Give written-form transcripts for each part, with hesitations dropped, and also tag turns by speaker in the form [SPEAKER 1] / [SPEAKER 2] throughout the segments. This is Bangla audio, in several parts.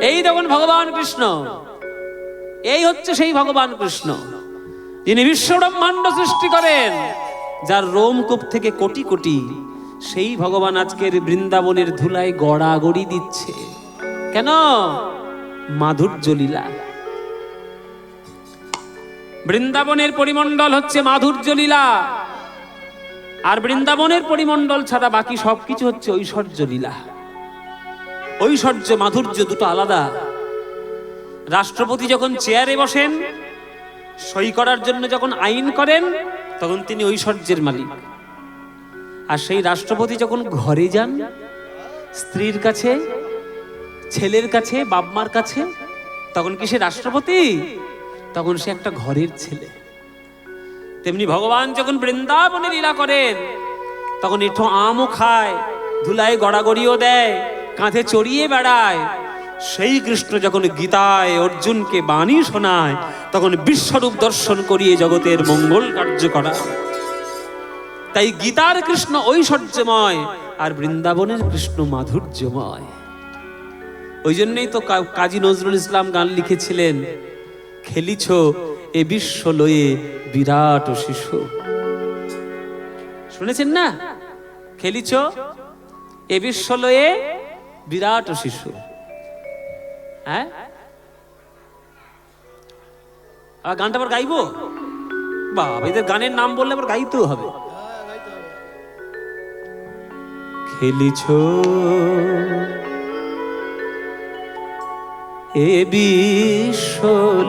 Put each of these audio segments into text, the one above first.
[SPEAKER 1] এই দেখুন ভগবান কৃষ্ণ, এই হচ্ছে সেই ভগবান কৃষ্ণ যিনি বিশ্ব ব্রহ্মাণ্ড সৃষ্টি করেন, যার রোমকূপ থেকে কোটি কোটি। সেই ভগবান আজকের বৃন্দাবনের ধুলায় গড়াগড়ি দিচ্ছে। কেন? মাধুর্য লীলা। বৃন্দাবনের পরিমণ্ডল হচ্ছে মাধুর্য লীলা, আর বৃন্দাবনের পরিমণ্ডল ছাড়া বাকি সবকিছু হচ্ছে ঐশ্বর্য লীলা। ঐশ্বর্য মাধুর্য দুটো আলাদা। রাষ্ট্রপতি যখন চেয়ারে বসেন, সই করার জন্য যখন আইন করেন, তখন তিনি ঐশ্বর্যের মালিক। আর সেই রাষ্ট্রপতি যখন ঘরে যান, স্ত্রীর কাছে, ছেলের কাছে, বাপ মার কাছে, তখন কি সে রাষ্ট্রপতি? তখন সে একটা ঘরের ছেলে। তেমনি ভগবান যখন বৃন্দাবনে লীলা করেন, তখন এঠো আমও খায়, ধুলায় গড়াগড়িও দেয়, কাঁধে চড়িয়ে বেড়ায়। সেই কৃষ্ণ যখন গীতায় অর্জুনকে বাণী শোনায়, তখন বিশ্বরূপ দর্শন করিয়ে জগতের মঙ্গল কার্য করা। তাই গীতার কৃষ্ণ ঐশ্বর্যময়, আর বৃন্দাবনের কৃষ্ণ মাধুর্যময়। ওই জন্যই তো কাজী নজরুল ইসলাম গান লিখেছিলেন, খেলিছ এ বিশ্ব লয়ে বিরাট শিশু। শুনেছেন না? খেলিছ এ বিশ্ব লয়ে বিরাট শিশু। হ্যাঁ, গানটা আবার গাইবো? বাবা, এদের গানের নাম বললে আবার গাইতেও হবে। খেলিছ এ বিশ্ব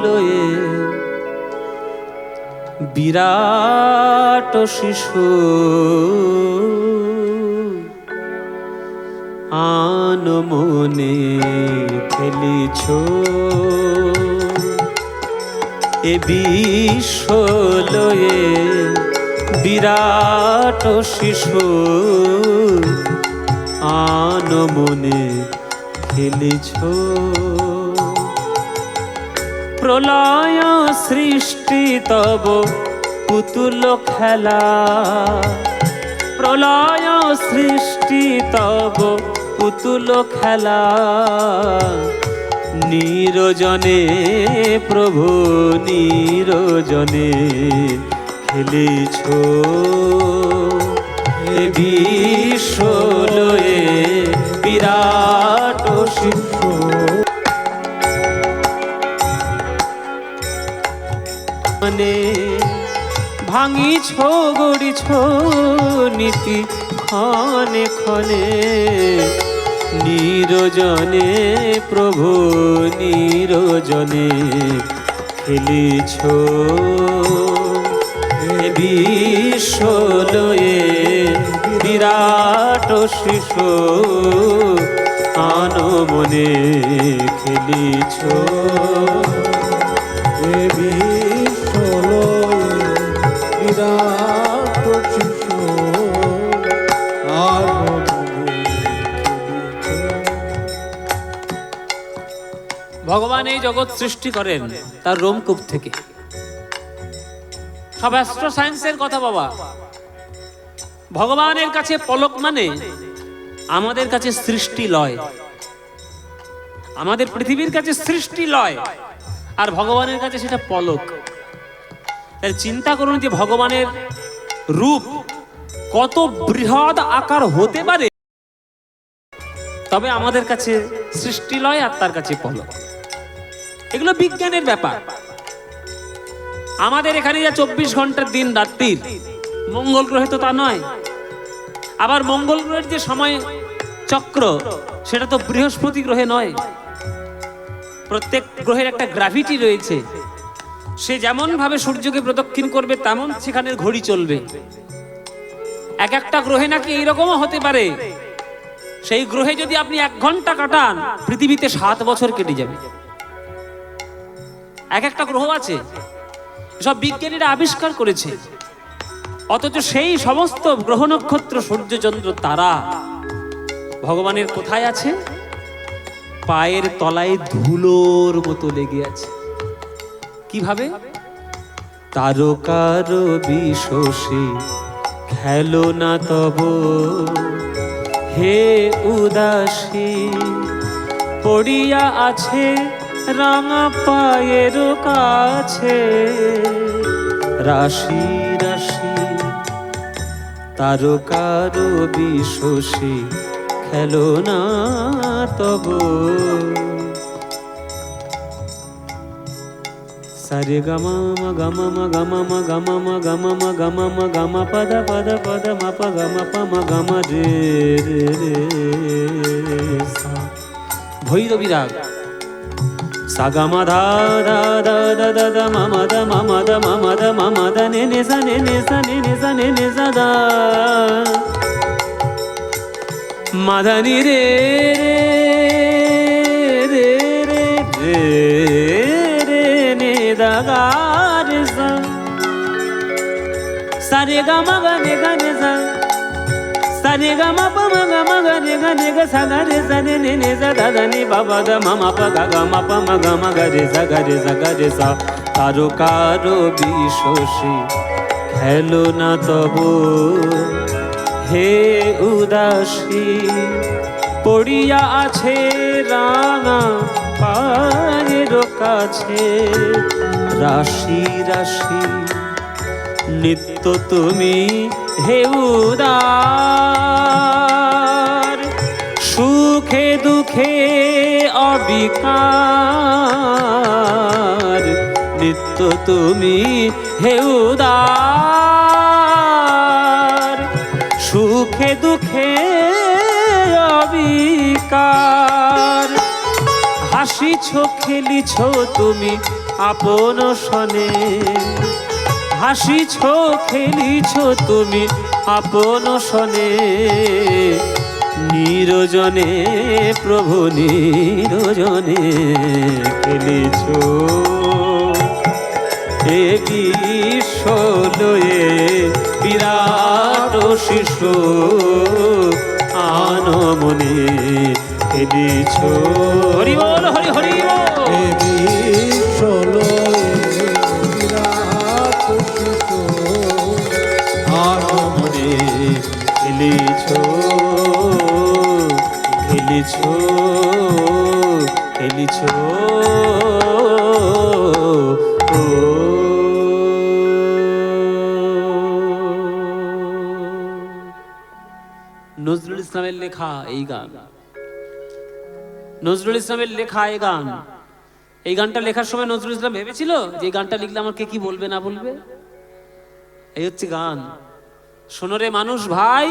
[SPEAKER 1] লয়ে বিরাট শিশু, আন মনে খেলিছ এ বিশ্ব লয়ে বিরাট শিশু, আন মনে খেলিছ। প্রলয় সৃষ্টি তব পুতুল খেলা, প্রলয় সৃষ্টি তব পুতুল খেলা, নিরজনে প্রভু নিরজনে খেলিছ এ বিশ্ব লয়ে বিরাট শিশু। মানে ভাঙিছ গড়িছ নীতি ক্ষণে ক্ষণে, নিরজনে প্রভু নিরজনে খেলিছ এ বিশ্ব লয়ে বিরাট শিশু, আন মনে খেলিছ এ বিশ্ব লয়ে বিরাট শিশু, আন ভগবান এই জগৎ সৃষ্টি করেন তার রোমকূপ থেকে। সব অ্যাস্ট্রো সায়েন্সের কথা বাবা। ভগবানের কাছে পলক মানে আমাদের কাছে সৃষ্টি লয়। আমাদের পৃথিবীর কাছে সৃষ্টি লয়, আর ভগবানের কাছে সেটা পলক। তাই চিন্তা করুন যে ভগবানের রূপ কত বৃহৎ আকার হতে পারে, তবে আমাদের কাছে সৃষ্টি লয় আর তার কাছে পলক। এগুলো বিজ্ঞানের ব্যাপার। আমাদের এখানে যা 24 ঘন্টার দিন রাত্রির, মঙ্গল গ্রহে তো তা নয়। আবার মঙ্গল গ্রহের যে সময় চক্র, সেটা তো বৃহস্পতি গ্রহে নয়। প্রত্যেক গ্রহের একটা গ্র্যাভিটি রয়েছে। সে যেমন ভাবে সূর্যকে প্রদক্ষিণ করবে, তেমন সেখানের ঘড়ি চলবে। এক একটা গ্রহে নাকি এইরকমও হতে পারে, সেই গ্রহে যদি আপনি 1 ঘন্টা কাটান, পৃথিবীতে 7 বছর কেটে যাবে। এক একটা গ্রহ আছে, সব বিজ্ঞানীরা আবিষ্কার করেছে। অথচ সেই সমস্ত গ্রহ নক্ষত্র, সূর্য চন্দ্র তারা ভগবানের কোথায় আছে? পায়ের তলায় ধুলোর মতো লেগে আছে। কিভাবে? তারকার বিশ্বসে খেলো না তব হে উদাসী, পড়িয়া আছে রাঙা পায়ের কাছে, রাশি রাশি তারকার বিশোষী খেলনা তব। সারে গামা মা গামা মা গামা মা গামা মা গামা মা গামা মা গামা পদ পদ পদ মা পা গামা পা মা গামা রে রে রে সা। ভৈরবী রাগ। সা গামা ধা ধা ধা ধা ধা ধা মা মা ধা মা মা ধা মা মা ধা মা মা ধা নে নে সা নে নে সা নে নে সা নে নে সা ধা মা ধা নি রে রে রে রে রে নে দা গা রে সা। সা রে গা মা গা নে গা নে সা। সা রে গা মা পা মা গা মা গা রে গা সা গা রে সা নে নে নে সা ধা ধা নি বা বা ধা মা মা পা গা গা মা পা মা গা মা গা রে সা গা রে সা গা রে সা। তারকার বিশোষী খেলনা তব, হে উদাসী পড়িয়া আছে রাঙা পায়ের কাছে, রাশি রাশি নিত্য তুমি হে উদার, সুখে দুঃখে অবিকার, নিত্য তুমি হে উদার, সুখে দুঃখে অবিকার। হাসিছ খেলিছ তুমি আপন সনে, হাসিছ খেলিছ তুমি আপন সনে, নিরজনে প্রভু নিরজনে খেলিছ। এ বিশ্ব লয়ে বিরাট শিশু আনমনে খেলিছ। হরি বল হরি হরি বল।
[SPEAKER 2] এ বিশ্ব লয়ে বিরাট শিশু
[SPEAKER 1] আনমনে খেলিছ খেলিছ খেলিছ। নজরুল ইসলামের লেখা এই গান, নজরুল ইসলামের লেখা এই গান। এই গানটা লেখার সময় নজরুল ইসলাম ভেবেছিল যে এই গানটা লিখলে আমাকে কি বলবে না বলবে। এই হচ্ছে গান। শোনরে মানুষ ভাই,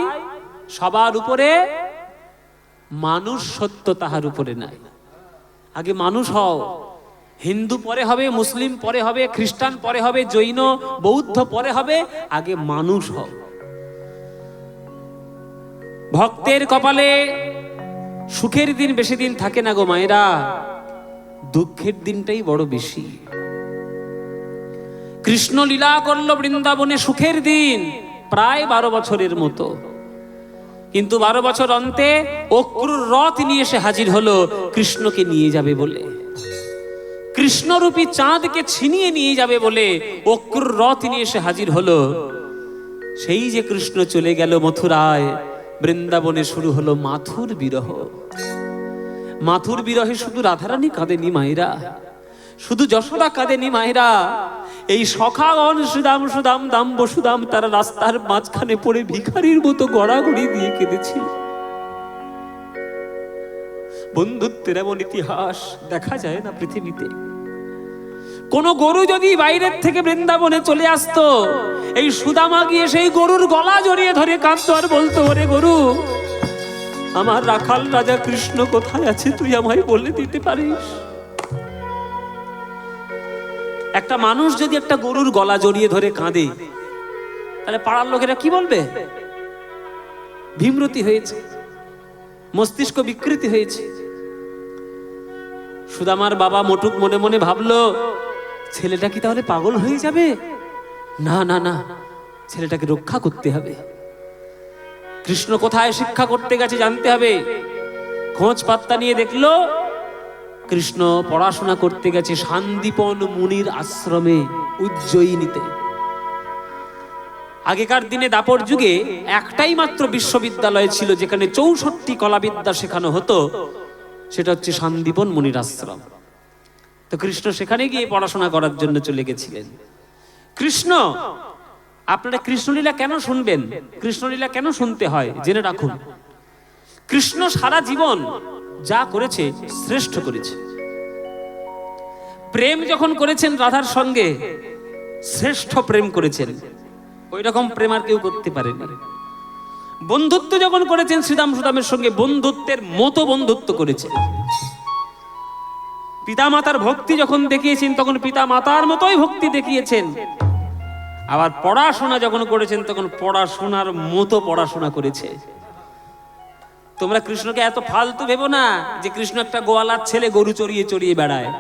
[SPEAKER 1] সবার উপরে মানুষ সত্য, তাহার উপরে নাই। আগে মানুষ হও। হিন্দু পরে হবে, মুসলিম পরে হবে, খ্রিস্টান পরে হবে, জৈন বৌদ্ধ পরে হবে, আগে মানুষ হও। ভক্তের কপালে সুখের দিন বেশি দিন থাকে না গো মায়েরা, দুঃখের দিনটাই বড় বেশি। কৃষ্ণ লীলা করলো বৃন্দাবনে, সুখের দিন প্রায় 12 বছরের মতো, কিন্তু 12 বছর অন্তে অক্রুর রথ নিয়ে এসে হাজির হলো কৃষ্ণকে নিয়ে যাবে বলে। কৃষ্ণরূপী চাঁদকে ছিনিয়ে নিয়ে যাবে বলে অক্রুর রথ নিয়ে এসে হাজির হলো। সেই যে কৃষ্ণ চলে গেল মথুরায়, বৃন্দাবনে শুরু হলো মাথুর বিরহ। মাথুর বিরহে শুধু রাধারানী কাঁদেনি মায়েরা, শুধু যশোদা কাঁদেনি মায়েরা, এই সখাগণ সুদাম সুদাম দাম বসুদাম তারা রাস্তার মাঝখানে পড়ে ভিখারির মতো গড়াগড়ি দিয়ে কেঁদেছিল। বন্ধুত্বের এমন ইতিহাস দেখা যায় না পৃথিবীতে। কোন গরু যদি বাইরের থেকে বৃন্দাবনে চলে আসতো, এই সুদামা গিয়ে সেই গরুর গলা জড়িয়ে ধরে কাঁদতো আর বলতো, ওরে গরু, আমার রাখাল রাজা কৃষ্ণ কোথায় আছে, তুই আমায় বলে দিতে পারিস? একটা মানুষ যদি একটা গরুর গলা জড়িয়ে ধরে কাঁদে, তাহলে পাড়ার লোকেরা কি বলবে? ভীমরতি হয়েছে, মস্তিষ্ক বিকৃতি হয়েছে। সুদামার বাবা মোটুক মনে মনে ভাবলো, ছেলেটা কি তাহলে পাগল হয়ে যাবে? না না না, ছেলেটাকে রক্ষা করতে হবে। কৃষ্ণ কোথায় শিক্ষা করতে গেছে জানতে হবে। খোঁজ পাত্তা নিয়ে দেখলো কৃষ্ণ পড়াশোনা করতে গেছে শান্তিপন মুনির আশ্রমে উজ্জয়িনীতে। আগেকার দিনে দাপর যুগে একটাই মাত্র বিশ্ববিদ্যালয় ছিল যেখানে 64 কলাবিদ্যা শেখানো হতো, সেটা হচ্ছে শান্তিবন মুনির আশ্রম। তো কৃষ্ণ সেখানে গিয়ে পড়াশোনা করার জন্য চলে গেছিলেন। কৃষ্ণ, আপনারা কৃষ্ণলীলা কেন শুনবেন, কৃষ্ণলীলা কেন শুনতে হয় জেনে রাখুন। কৃষ্ণ সারা জীবন যা করেছে শ্রেষ্ঠ করেছে। প্রেম যখন করেছেন রাধার সঙ্গে, শ্রেষ্ঠ প্রেম করেছেন, ওই রকম প্রেম আর কেউ করতে পারেনি। বন্ধুত্ব যখন করেছেন শ্রীরাম সুদামের সঙ্গে, বন্ধুত্বের মতো বন্ধুত্ব করেছেন। পিতামাতার ভক্তি যখন দেখিয়েছেন তখন পিতামাতার মতোই ভক্তি দেখিয়েছেন। আবার পড়াশোনা যখন করেছেন তখন পড়াশোনার মতো পড়াশোনা করেছে। তোমরা কৃষ্ণকে এত ফালতু ভেবো না যে কৃষ্ণ একটা গোয়ালার ছেলে, গরু চড়িয়ে চড়িয়ে বেড়ায়।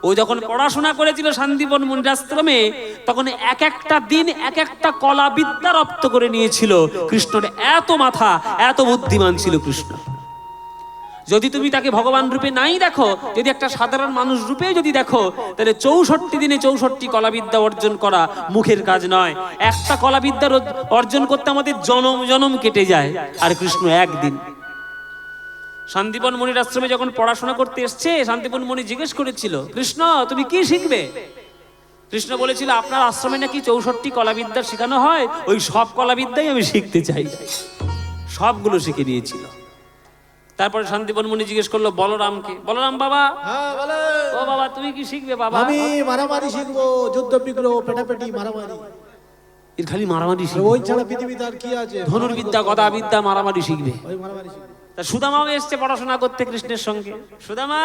[SPEAKER 1] ও যখন পড়াশোনা করেছিল শান্তিবন মুনির আশ্রমে, তখন এক একটা দিন এক একটা কলা বিদ্যা রপ্ত করে নিয়েছিল। কৃষ্ণের এত মাথা, এত বুদ্ধিমান ছিল কৃষ্ণ। যদি তুমি তাকে ভগবান রূপে নাই দেখো, যদি একটা সাধারণ মানুষ রূপে যদি দেখো, তাহলে 64 দিনে 64 কলাবিদ্যা অর্জন করা মুখের কাজ নয়। একটা কলাবিদ্যা অর্জন করতে আমাদের জনম জনম কেটে যায়, আর কৃষ্ণ একদিন। শান্তিবন মুনির আশ্রমে যখন পড়াশোনা করতে এসছে, শান্তিবন মুনি জিজ্ঞেস করেছিল, কৃষ্ণ তুমি কি শিখবে? কৃষ্ণ বলেছিল, আপনার আশ্রমে নাকি 64 কলাবিদ্যা শেখানো হয়, ওই সব কলাবিদ্যাই আমি শিখতে চাই। সবগুলো শিখে নিয়েছিল। তারপরে শান্তিবন মুনি জিজ্ঞেস করলো বলরামকে, বলরাম বাবা, ও বাবা তুমি কি শিখবে বাবা?
[SPEAKER 2] আমি মারামারি শিখবো, যুদ্ধ বিগ্রহ, পেটাপেটি, মারামারি।
[SPEAKER 1] এর খালি মারামারি শিখবে?
[SPEAKER 2] ওই ছাড়া পৃথিবীতে আর কি আছে?
[SPEAKER 1] ধনুর্বিদ্যা, গদা বিদ্যা, মারামারি শিখবে।
[SPEAKER 2] ওই মারামারি শিখবে।
[SPEAKER 1] তা সুদামাও এসছে পড়াশোনা করতে কৃষ্ণের সঙ্গে। সুদামা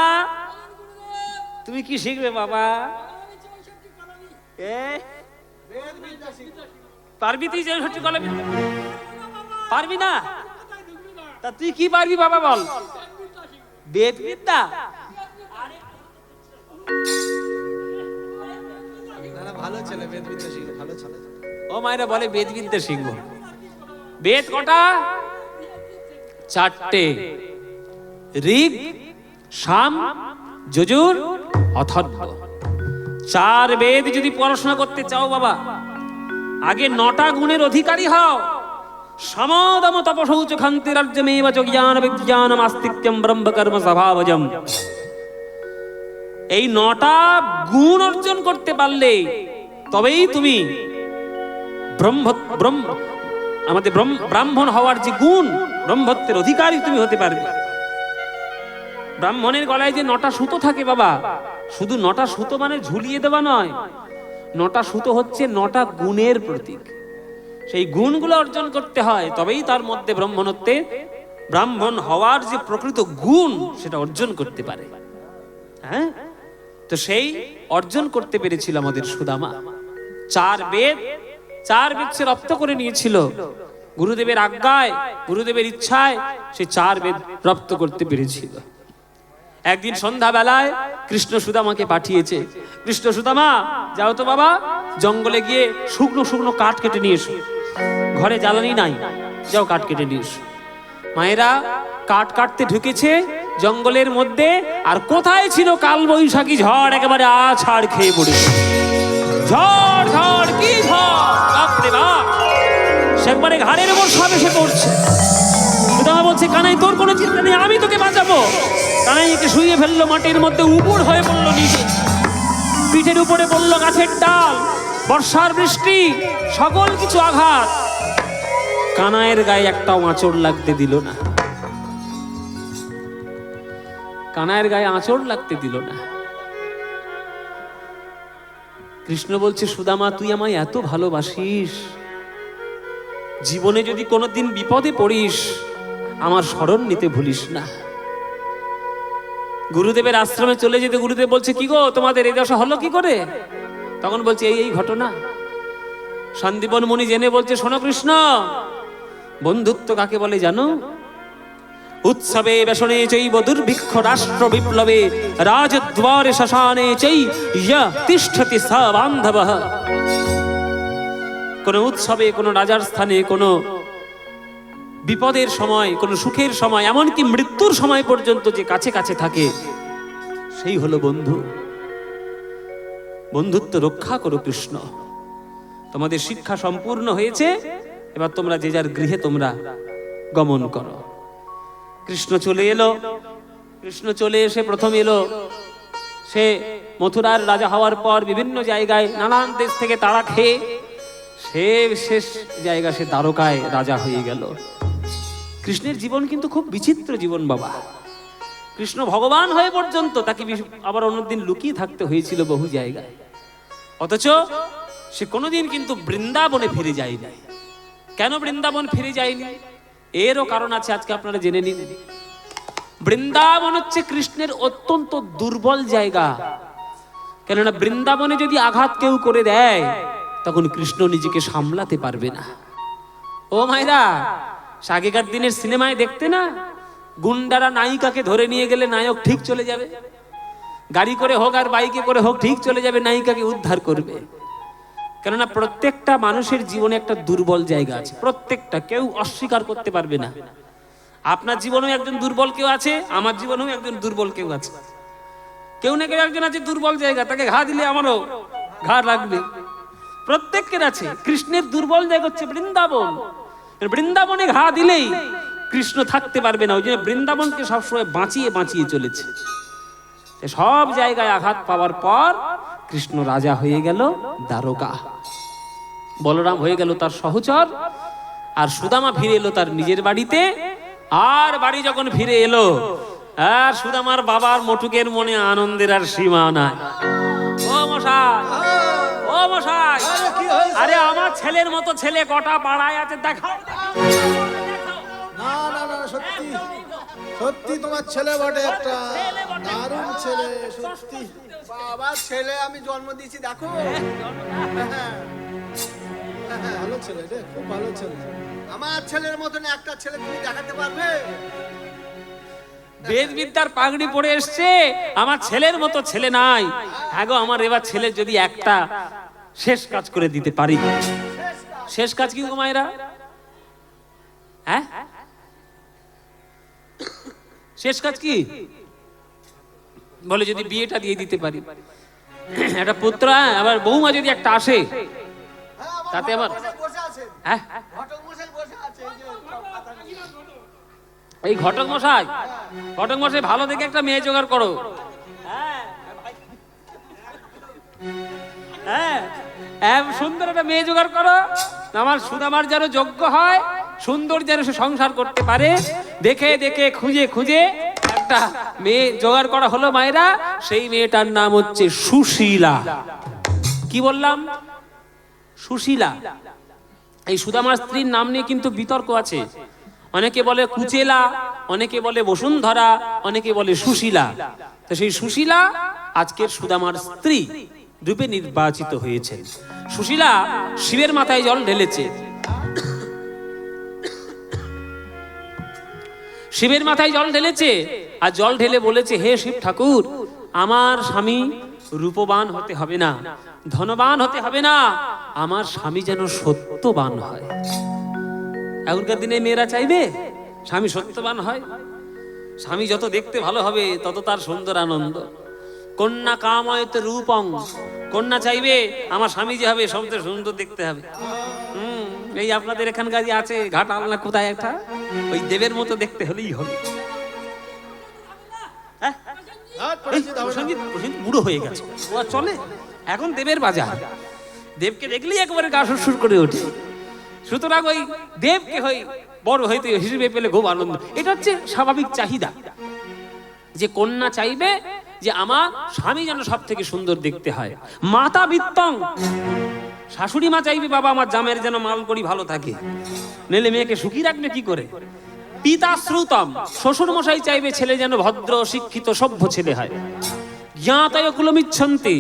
[SPEAKER 1] তুমি কি শিখবে বাবা? পারবি তুই 64 কলাবিদ্যা? পারবি না? তা তুই কি পারবি বাবা বল? বেদ বিদ্যা।
[SPEAKER 2] ভালো ছেলে, বেদ বিদ্যা শিখবে, ভালো ছেলে।
[SPEAKER 1] ও মায়েরা বলে বেদ বিদ্যা শিখবো। বেদ কটা? 4টে, ঋগ, সাম, যজুর, অথর্ব। 4 বেদ যদি পড়াশোনা করতে চাও বাবা, আগে 9টা গুণের অধিকারী হও। সমদম তপসৌচ খান্তি রাজ্যমেব চ জ্ঞান বিজ্ঞানম আস্তিক্যম ব্রহ্ম কর্ম স্বভাবজম। এই 9টা গুণ অর্জন করতে পারলে তবেই তুমি আমাদের ব্রাহ্মণ হওয়ার যে গুণ, ব্রহ্মত্বের অধিকারী তুমি হতে পারবে। ব্রাহ্মণের গলায় যে 9টা সুতো থাকে বাবা, শুধু 9টা সুতো মানে ঝুলিয়ে দেওয়া নয়। 9টা সুতো হচ্ছে 9টা গুণের প্রতীক। সেই গুণগুলো অর্জন করতে হয়, তবেই তার মধ্যে ব্রাহ্মণ হওয়ার যে প্রকৃত গুণ সেটা অর্জন করতে পারে। হ্যাঁ, তো সেই অর্জন করতে পেরেছিল আমাদের সুদামা। 4 বেদ সে রপ্ত করে নিয়েছিল। গুরুদেবের আজ্ঞায়, গুরুদেবের ইচ্ছায় সে 4 বেদ রপ্ত করতে পেরেছিল। একদিন সন্ধ্যা বেলায় কৃষ্ণ সুদামাকে পাঠিয়েছে, কৃষ্ণ সুদামা যাও তো বাবা, জঙ্গলে গিয়ে শুকনো শুকনো কাঠ কেটে নিয়ে এসো। ঘরে জ্বালানি নাই, যাও কাঠ কেটে নিয়ে এসো। মায়েরা কাঠ কাটতে ঢুকেছে জঙ্গলের মধ্যে, আর কোথায় ছিল কাল বৈশাখী ঝড়, একেবারে আছাড় খেয়ে পড়েছে। ঝড় ঝড় কি ঝড়, বাপরে বাপ, সে একবারে ঘাড়ের উপর সব এসে পড়ছে। সুদামা বলছে, কানাই তোর কোনো চিন্তা নেই, আমি তোকে বাঁচাবো। কানাই একে শুইয়ে ফেললো মাটির মধ্যে, উপুড় হয়ে পড়লো নিচে। পিঠের উপরে পড়লো গাছের ডাল, বর্ষার বৃষ্টি, সকল কিছু আঘাত। কানাইয়ের গায়ে একটাও আঁচড় লাগতে দিল না। কানাইয়ের গায়ে আঁচড় লাগতে দিল না। কৃষ্ণ বলছে, সুদামা তুই আমায় এত ভালোবাসিস, জীবনে যদি কোনোদিন বিপদে পড়িস আমার শরণ নিতে ভুলিস না। গুরুদেবের আশ্রমে চলে যেতে গুরুদেব বলছে, কি গো তোমাদের এই দশা হলো কি করে? তখন বলছে, এই ঘটনা। শান্তিবন মুনি জেনে বলছে, শোনো কৃষ্ণ, বন্ধুত্ব কাকে বলে জানো? উৎসবে বেশনে চৈব দুর্ভিক্ষ রাষ্ট্র বিপ্লবে রাজদ্বারে শ্মশানে চৈ ইয়া তিষ্ঠতি স বান্ধবঃ। কোন উৎসবে, কোন রাজার স্থানে, কোন বিপদের সময়, কোন সুখের সময়, এমনকি মৃত্যুর সময় পর্যন্ত যে কাছে কাছে থাকে সেই হলো বন্ধু। বন্ধুত্ব রক্ষা করো কৃষ্ণ। তোমাদের শিক্ষা সম্পূর্ণ হয়েছে, এবার তোমরা যে যার গৃহে তোমরা গমন করো। কৃষ্ণ চলে এলো, কৃষ্ণ চলে এসে প্রথম এলো, সে মথুরার রাজা হওয়ার পর বিভিন্ন জায়গায় নানান দেশ থেকে তাড়া খেয়ে সে শেষ জায়গা সে দ্বারকায় রাজা হয়ে গেল। কৃষ্ণের জীবন কিন্তু খুব বিচিত্র জীবন বাবা। কৃষ্ণ ভগবান হয়ে পর্যন্ত তাকে আবার অন্যদিন লুকিয়ে থাকতে হয়েছিল বহু জায়গায়, অথচ সে কোনোদিন কিন্তু বৃন্দাবনে ফিরে যায়নি। কেন বৃন্দাবন ফিরে যায়নি? এরও কারণ আছে, আজকে আপনারা জেনে নিন। বৃন্দাবন হচ্ছে কৃষ্ণের অত্যন্ত দুর্বল জায়গা। কেননা বৃন্দাবনে যদি আঘাত কেউ করে দেয় তখন কৃষ্ণ নিজেকে সামলাতে পারবে না। ও মায়েরা, আগেকার দিনের সিনেমায় দেখতে না, গুন্ডারা নায়িকাকে ধরে নিয়ে গেলে নায়ক ঠিক চলে যাবে, গাড়ি করে হোক আর বাইকে করে হোক ঠিক চলে যাবে, নায়িকাকে উদ্ধার করবে। কেননা প্রত্যেকটা মানুষের জীবনে একটা দুর্বল জায়গা আছে, প্রত্যেকটা, কেউ অস্বীকার করতে পারবে না। আপনার জীবনেও একজন দুর্বল কেউ আছে, আমার জীবনেও একজন দুর্বল কেউ আছে। কেউ না কেউ একজন আছে দুর্বল জায়গা, তাকে ঘা দিলে আমারও ঘা লাগবে, প্রত্যেকের আছে। কৃষ্ণের দুর্বল জায়গা হচ্ছে বৃন্দাবন। বৃন্দাবনে ঘা দিলেই কৃষ্ণ থাকতে পারবে না, ওই জন্য বৃন্দাবনকে সবসময় বাঁচিয়ে বাঁচিয়ে চলেছে। সব জায়গায় আঘাত পাওয়ার পর কৃষ্ণ রাজা হয়ে গেল দ্বারকা, বলরাম হয়ে গেল তার সহচর, আর সুদামা ফিরে এলো তার নিজের বাড়িতে। আর বাড়ি যখন ফিরে এলো, আর সুদামার বাবার মটুকের মনে আনন্দের আর সীমা নাই। ও মশাই, ও মশাই, আরে আমার ছেলের মতো ছেলে কটা পাড়ায় আছে দেখাও।
[SPEAKER 2] না না না, সত্যি সত্যি তোমার ছেলে বটে, একটা দারুণ ছেলে সত্যি।
[SPEAKER 3] বাবা, ছেলে আমি জন্ম দিয়েছি দেখো।
[SPEAKER 2] ভালো ছেলে রে, খুব ভালো ছেলে।
[SPEAKER 3] আমার ছেলের মতন একটা ছেলে তুমি দেখাতে পারবে?
[SPEAKER 1] বেদ বিদ্যার পাগড়ি পরে এসছে, আমার ছেলের মতো ছেলে নাই। হ্যাঁ গো, আমার এবার ছেলে যদি একটা শেষ কাজ করে দিতে পারি। শেষ কাজ কি গো মায়েরা? হ্যাঁ, শেষ কাজ কি বলে? যদি বিয়েটা দিয়ে দিতে পারি, একটা পুত্র, আবার বৌমা যদি একটা আসে, তাতে আবার
[SPEAKER 3] বসে আছে,
[SPEAKER 1] হ্যাঁ,
[SPEAKER 3] ঘটক মশাই বসে আছে, এই যে
[SPEAKER 1] এই ঘটক মশাই, ঘটক মশাই ভালো দেখে একটা মেয়ে জোগাড় করো। হ্যাঁ, সুন্দর একটা মেয়ে জোগাড় করো, আমার সুদামার যেন যোগ্য হয়, সুন্দর যেন সে সংসার করতে পারে। দেখে দেখে খুঁজে খুঁজে একটা মেয়ে জোগাড় করা হলো মায়েরা। সেই মেয়েটার নাম হচ্ছে সুশীলা। কি বললাম? সুশীলা। এই সুদামার স্ত্রীর নাম নিয়ে কিন্তু বিতর্ক আছে। অনেকে বলে কুচেলা, অনেকে বলে বসুন্ধরা, অনেকে বলে সুশীলা। তো সেই সুশীলা আজকের সুদামার স্ত্রী রূপে নির্বাচিত হয়েছে। সুশীলা শিবের মাথায় জল ঢেলেছে, শিবের মাথায় জল ঢেলেছে, আর জল ঢেলে বলেছে, হে শিব ঠাকুর, আমার স্বামী রূপবান হতে হবে না, ধনবান হতে হবে না, আমার স্বামী যেন সত্যবান হয়। এখনকার দিনে মেয়েরা চাইবে স্বামী সত্যবান হয়? স্বামী যত দেখতে ভালো হবে তত তার সুন্দর আনন্দ। কন্যা কাময়ত রূপং, কন্যা চাইবে আমার স্বামী যে হবে সবচেয়ে সুন্দর দেখতে হবে। এই আপনাদের এখানকার যে আছে ঘাটাল না কোথায় একটা, ওই দেবের মতো দেখতে হলেই হবে। বুড়ো হয়ে গেছে, ও আর চলে? এখন দেবের বাজার, দেবকে দেখলেই একবারে গা সুরসুর করে ওঠে। সুতরাং ওই দেবকে হই বড় হইতে হিসেবে পেলে খুব আনন্দ। এটা হচ্ছে স্বাভাবিক চাহিদা, যে কন্যা চাইবে যে আমার স্বামী যেন সব থেকে সুন্দর দেখতে হয়। মাতা বিত্তং, শাশুড়ি মা চাইবে বাবা আমার জামের যেন মালকড়ি ভালো থাকে, নইলে মেয়েকে সুখী রাখবে কি করে। পিতা শ্রুতম, শ্বশুর মশাই চাইবে ছেলে যেন ভদ্র শিক্ষিত সভ্য ছেলে হয়। জ্ঞাতয় কুলমিচ্ছন্তি,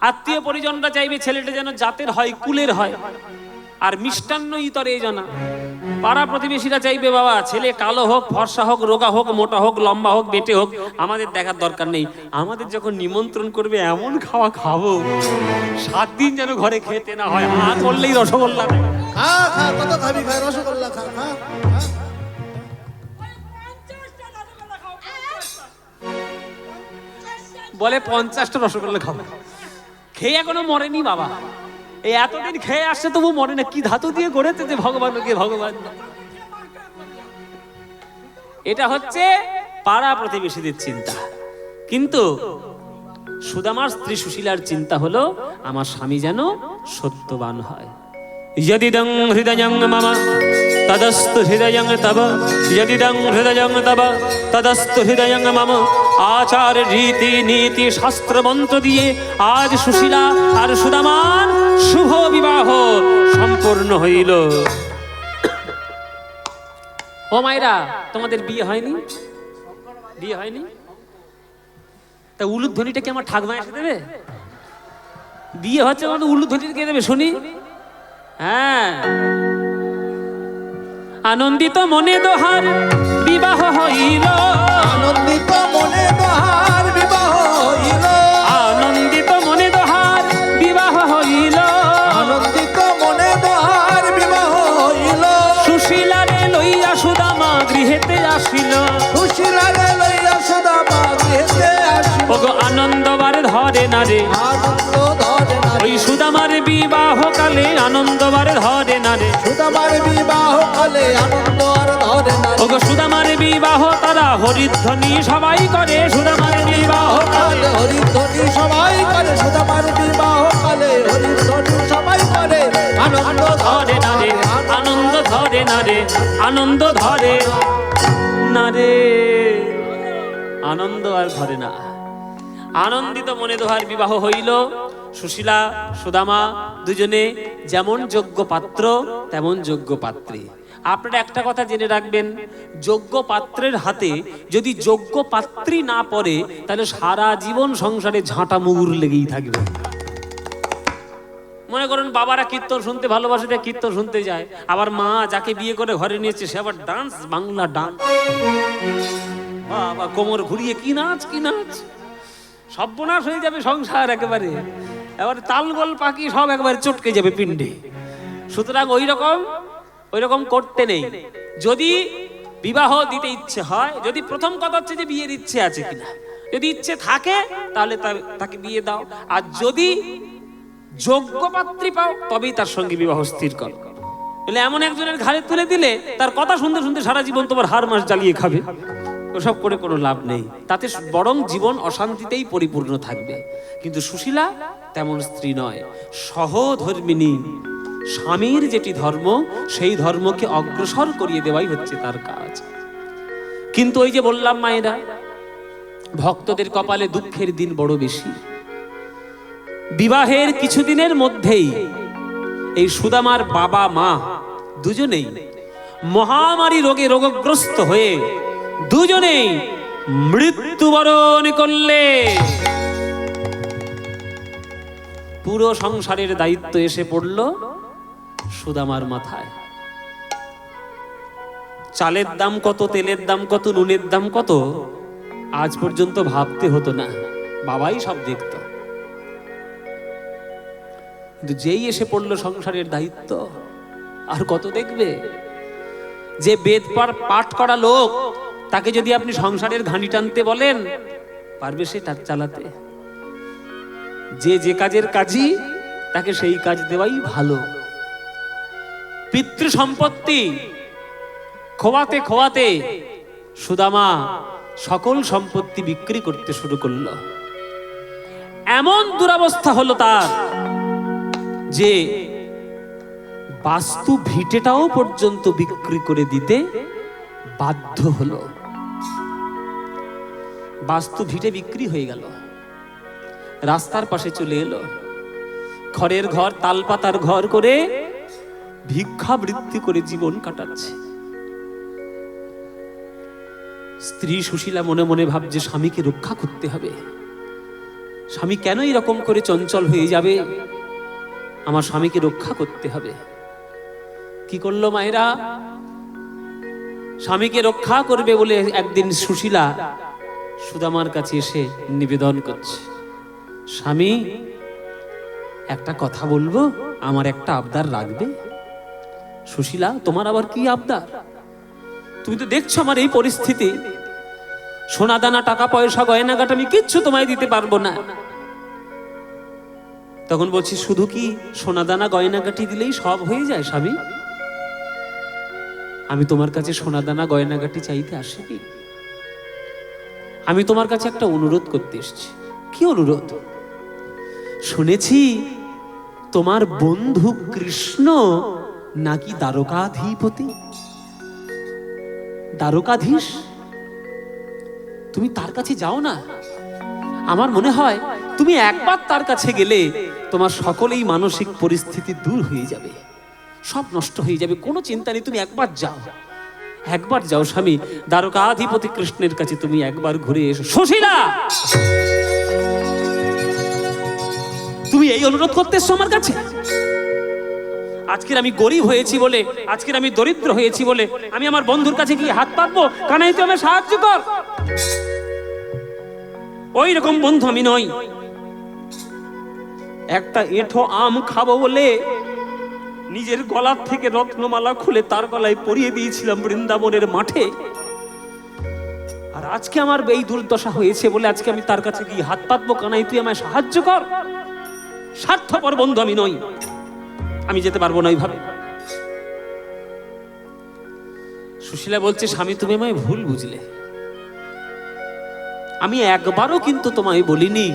[SPEAKER 1] আত্মীয় পরিজনরা চাইবে ছেলেটা যেন জাতের হয়, কুলের হয়। আর মিষ্টান্ন ইতরে জানা, পাড়া প্রতিবেশীরা চাইবে বাবা ছেলে কালো হোক, ফর্সা হোক, রোগা হোক, মোটা হোক, লম্বা হোক, বেটে হোক, আমাদের দেখার দরকার নেই। আমাদের যখন নিমন্ত্রণ করবে এমন খাওয়া খাবো 7 দিন যেন ঘরে খেতে না হয়। হা করলেই রসগোল্লা দেয়।
[SPEAKER 2] খা খা, কত খাবি, খা রসগোল্লা খা, খা।
[SPEAKER 1] বলে 50টা রসগোল্লা খাবো। খেয়ে এখনো মরেনি বাবা, এই এতদিন খেয়ে আসছে তবু মরে না। কি ধাতু দিয়ে গড়েছে যে ভগবানকে ভগবান। এটা হচ্ছে পাড়া প্রতিবেশীদের চিন্তা। কিন্তু সুদামার স্ত্রী সুশীলার চিন্তা হলো আমার স্বামী যেন সত্যবান হয়। যদিদং হৃদয়ং মম তদস্তু হৃদয়ং তব, যদিদং হৃদয়ং তব তদস্তু হৃদয়ং মম। আচার রীতি নীতি শাস্ত্র মন্ত্র দিয়ে আজ সুশীলা আর সুদামার শুভ বিবাহ সম্পূর্ণ হইল। ও মায়েরা, তোমাদের বিয়ে হয়নি? বিয়ে হয়নি? তা উলুধ্বনিটা কি আমার ঠাকমা এসে দেবে? বিয়ে হচ্ছে মানে উলুধ্বনিটা কে দেবে শুনি? হ্যাঁ, আনন্দিত মনে দোহার বিবাহ হইল,
[SPEAKER 2] আনন্দিত মনে দোহার বিবাহ হইল,
[SPEAKER 1] আনন্দিত মনে দোহার বিবাহ হইল,
[SPEAKER 2] আনন্দিত মনে দোহার বিবাহ হইল।
[SPEAKER 1] সুশীলারে লইয়া সুদামা গৃহেতে আসিল,
[SPEAKER 2] সুশীলারে লইয়া সুদামা গৃহেতে আসিল।
[SPEAKER 1] ওগো আনন্দবার ধরে না রে,
[SPEAKER 2] আনন্দ ধরে না রে,
[SPEAKER 1] ওই সুদামার বিবাহ কালে আনন্দবার ধরে না রে।
[SPEAKER 2] সুদামার বিবাহ কালে আনন্দ আর ধরে না রে।
[SPEAKER 1] ওগো সুদামার বিবাহ তারা হরিধ্বনি সবাই করে, সুদামার বিবাহ
[SPEAKER 2] কালে হরিধ্বনি সবাই করে, সুদামার বিবাহ কালে হরিধ্বনি সবাই করে। আনন্দ
[SPEAKER 1] ধরে না রে, আনন্দ ধরে না রে, আনন্দ ধরে না রে, আনন্দ আর ধরে না। আনন্দিত মনে দোহার বিবাহ হইল। সুশীলা সুদামা দুজনে যেমন যোগ্য পাত্র তেমন যোগ্য পাত্রী। আপনারা একটা কথা জেনে রাখবেন, যোগ্য পাত্রের হাতে যদি যোগ্য পাত্রী না পড়ে তাহলে সারা জীবন সংসারে ঝাঁটা মুগুর লেগেই থাকবে। মনে করেন বাবারা কীর্তন শুনতে ভালোবাসে, কীর্তন শুনতে যায়, আবার মা যাকে বিয়ে করে ঘরে নিয়েছে সে আবার ডান্স, বাংলা ডান্স, বাবা কোমর ঘুরিয়ে কি নাচ কি নাচ, সর্বনাশ হয়ে যাবে সংসার একেবারে। এবার তালগোল পাখি সব একেবারে চটকে যাবে পিণ্ডে। সুতরাং ওই রকম করতে নেই। যদি বিবাহ দিতে ইচ্ছে হয়, যদি প্রথম কথা হচ্ছে যে বিয়ের ইচ্ছে আছে কিনা, যদি ইচ্ছে থাকে তাহলে তাকে বিয়ে দাও, আর যদি যোগ্য পাত্রী পাও তবেই তার সঙ্গে বিবাহ স্থির করো। বলে এমন একজনের ঘাড়ে তুলে দিলে তার কথা শুনতে শুনতে সারা জীবন তোমার হাড় মাস জ্বালিয়ে খাবে, ওসব করে কোনো লাভ নেই, তাতে বরং জীবন অশান্তিতেই পরিপূর্ণ থাকবে। কিন্তু সুশীলা তেমন স্ত্রী নয়, সহধর্মিনী। স্বামীর যেটি ধর্ম সেই ধর্মকে অগ্রসর করিয়ে দেওয়াই হচ্ছে তার কাজ। কিন্তু ওই যে বললাম মায়েরা, ভক্তদের কপালে দুঃখের দিন বড় বেশি। বিবাহের কিছুদিনের মধ্যেই এই সুদামার বাবা মা দুজনেই মহামারী রোগে রোগগ্রস্ত হয়ে দুজনেই মৃত্যুবরণ করলে। পুরো সংসারের দায়িত্ব এসে পড়ল সুদামার মাথায়। চালের দাম কত, তেলের দাম কত, নুনের দাম কত আজ পর্যন্ত ভাবতে হতো না, বাবাই সব দেখত। কিন্তু যেই এসে পড়লো সংসারের দায়িত্ব, আর কত দেখবে? যে বেদ পাঠ করা লোক তাকে যদি আপনি সংসারের ঘানি টানতে বলেন, পারবে সে তার চালাতে? যে কাজের কাজই তাকে সেই কাজ দেওয়াই ভালো। পিতৃ সম্পত্তি খোয়াতে খোয়াতে সুদামা সকল সম্পত্তি বিক্রি করতে শুরু করলো। এমন দুরবস্থা হলো তার যে বাস্তু ভিটেটাও পর্যন্ত বিক্রি করে দিতে বাধ্য হলো। বাস্তু ভিটে বিক্রি হয়ে গেল, রাস্তার পাশে চলে এলো, খড়ের ঘর, তালপাতার ঘর করে ভিক্ষাবৃত্তি করে জীবন কাটাচ্ছে। স্ত্রী সুশীলা মনে মনে ভাবছে স্বামীকে রক্ষা করতে হবে, স্বামী কেন এরকম করে চঞ্চল হয়ে যাবে, আমার স্বামীকে রক্ষা করতে হবে। কি করলো মায়েরা? স্বামীকে রক্ষা করবে বলে একদিন সুশীলা সুদামার কাছে এসে নিবেদন করছে, স্বামী একটা কথা বলবো, আমার একটা আবদার রাখবে? সুশীলা, তোমার আবার কি আবদার? তুমি তো দেখছো আমার এই পরিস্থিতি, সোনা দানা টাকা পয়সা গয়নাঘাট আমি কিচ্ছু তোমায় দিতে পারবো না। তখন বলছি, শুধু কি সোনা দানা গয়নাগাটি দিলেই সব হয়ে যায় স্বামী? আমি তোমার কাছে সোনা দানা গয়নাগাটি চাইতে আসিনি, আমি তোমার কাছে একটা অনুরোধ করতে এসেছি। কি অনুরোধ? শুনেছি তোমার বন্ধু কৃষ্ণ নাকি দ্বারকাধিপতি, দ্বারকাধীশ। তুমি তার কাছে যাও না। আমার মনে হয় তুমি একবার তার কাছে গেলে তোমার সকলেই মানসিক পরিস্থিতি দূর হয়ে যাবে, সব নষ্ট হয়ে যাবে। কোনো চিন্তা নেই, তুমি একবার যাও, একবার যাও স্বামী। দ্বারকাধিপতি কৃষ্ণের কাছে তুমি একবার ঘুরে এসো। সুশীলা, তুমি এই অনুরোধ করতে এসছো আমার কাছে? আজকের আমি গরিব হয়েছি বলে, আজকের আমি দরিদ্র হয়েছি বলে আমি আমার বন্ধুর কাছে গিয়ে হাত পাতবো, কানাই তুই আমায় সাহায্য কর? ওই রকম বন্ধু আমি নই। একটা এঁঠো আম খাবো বলে নিজের গলার থেকে রত্নমালা খুলে তার গলায় পরিয়ে দিয়েছিলাম বৃন্দাবনের মাঠে। আর আজকে আমার এই দুর্দশা হয়েছে বলে আজকে আমি তার কাছে গিয়ে হাত পাতবো, কানাই তুই আমায় সাহায্য কর? স্বার্থপর বন্ধু আমি নই, আমি যেতে পারবো না এইভাবে। সুশীলা বলছে, স্বামী তুমি আমায় ভুল বুঝলে। আমি একবারও কিন্তু তোমায় বলিনি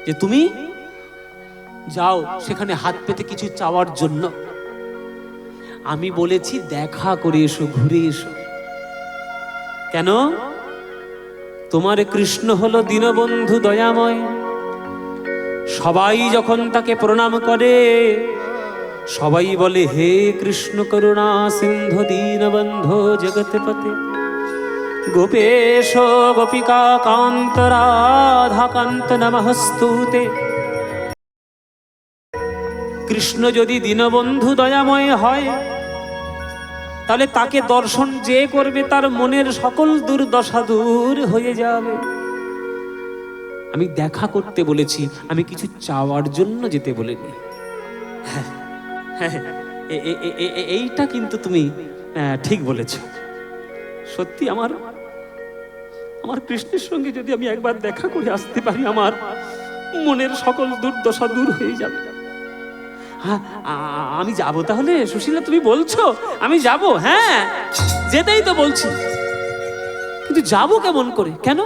[SPEAKER 1] যে তুমি যাও সেখানে হাত পেতে কিছু চাওয়ার জন্য। আমি বলেছি দেখা করে এসো, ঘুরে এসো। কেন? তোমার কৃষ্ণ হলো দীনবন্ধু দয়াময়। সবাই যখন তাকে প্রণাম করে সবাই বলে, হে কৃষ্ণ করুণা সিন্ধু দীনবন্ধু জগৎপতে গোপেশ গোপিকা কান্ত রাধা কান্ত নমস্তুতে। কৃষ্ণ যদি দীনবন্ধু দয়াময় হয় তাহলে তাকে দর্শন যে করবে তার মনের সকল দুর্দশা দূর হয়ে যাবে। আমি দেখা করতে বলেছি, আমি কিছু চাওয়ার জন্য যেতে বলিনি। এইটা কিন্তু তুমি ঠিক বলেছ। সত্যি আমার কৃষ্ণের সঙ্গে যদি আমি একবার দেখা করে আসতে পারি আমার মনের সকল দুর্দশা দূর হয়ে যাবে। আমি যাব তাহলে? সুশীলা তুমি বলছো আমি যাব? হ্যাঁ, যেতেই তো বলছি, কিন্তু যাব কেমন করে? কেন?